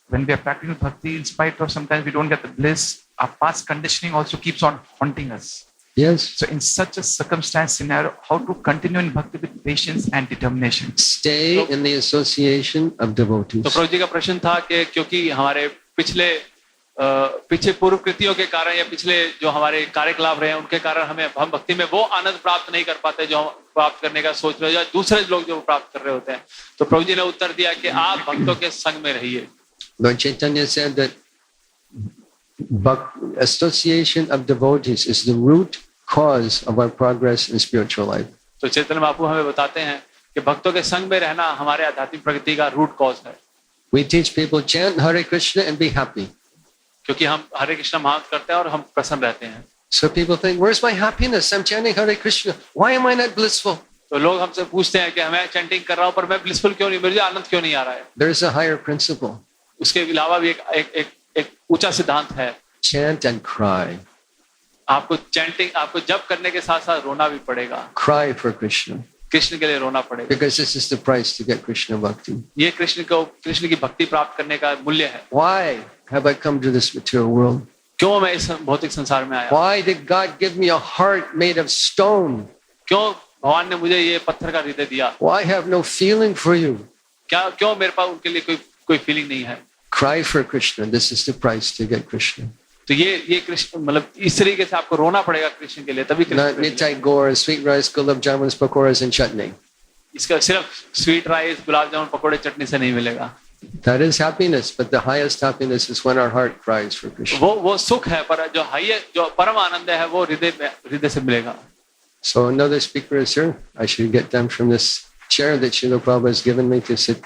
when we are practicing bhakti, in spite of sometimes we don't get the bliss, our past conditioning also keeps on haunting us. Yes. So in such a circumstance scenario, how to continue in bhakti with patience and determination? Stay in the association of devotees. तो प्रभु जी का प्रश्न था कि क्योंकि हमारे पिछले पूर्व कृतियों के कारण या पिछले जो हमारे कार्यकलाप रहे हैं उनके कारण हम भक्ति में वो आनंद प्राप्त नहीं कर पाते जो हम प्राप्त करने का सोच रहे हो या दूसरे लोग जो प्राप्त कर रहे होते हैं। तो प्रभु जी ने उत्तर दिया कि आप भक्तों के संग में रहिए। Lord Chaitanya said that association of devotees is the root cause of our progress in spiritual life. तो चैतन्य महाप्रभु हमें बताते हैं कि भक्तों के संग में रहना हमारे आध्यात्मिक प्रगति का रूट कॉज है। We teach people chant Hare Krishna and be happy. क्योंकि हम हरे कृष्ण महामंत्र करते हैं और हम प्रसन्न रहते हैं। So people think, where's my happiness? I'm chanting Hare Krishna. Why am I not blissful? तो लोग हमसे पूछते हैं कि मैं चैंटिंग कर रहा हूँ पर मैं ब्लिसफुल क्यों नहीं, मुझे आनंद क्यों नहीं आ रहा है। There's a higher principle. उसके अलावा भी एक ऊंचा सिद्धांत है। Chant and cry. आपको चैंटिंग आपको जप करने के साथ साथ रोना भी पड़ेगा। Cry for Krishna. कृष्ण के लिए रोना पड़ेगा। Because this is the price to get Krishna bhakti. ये कृष्ण की भक्ति प्राप्त करने का मूल्य है। Why have I come to this material world? क्यों मैं इस भौतिक संसार में आया? Why did God give me a heart made of stone? क्यों भगवान ने मुझे ये पत्थर का हृदय दिया? Why have no feeling for you? क्यों मेरे पास उनके लिए कोई फीलिंग नहीं है? Cry for Krishna. This is the price to get Krishna. तो ये कृष्ण मतलब इस तरीके से आपको रोना पड़ेगा कृष्ण के लिए तभी Not Krishna Nitai Gaur, sweet rice, gulab jamuns, pakoras, and chutney. इसका सिर्फ स्वीट राइस गुलाब जामुन पकोड़े चटनी से नहीं मिलेगा। That is happiness, but the highest happiness is when our heart cries for Krishna. वो सुख है पर जो परम आनंद है वो हृदय से मिलेगा। So another speaker is here. I should get them from this chair that Srila Prabhupada has given me to sit.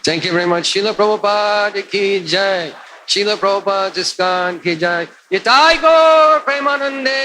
Thank you very much. Srila Prabhupada ki jai. Srila Prabhupada ISKCON ki jai. Nitai Gaur Premanande.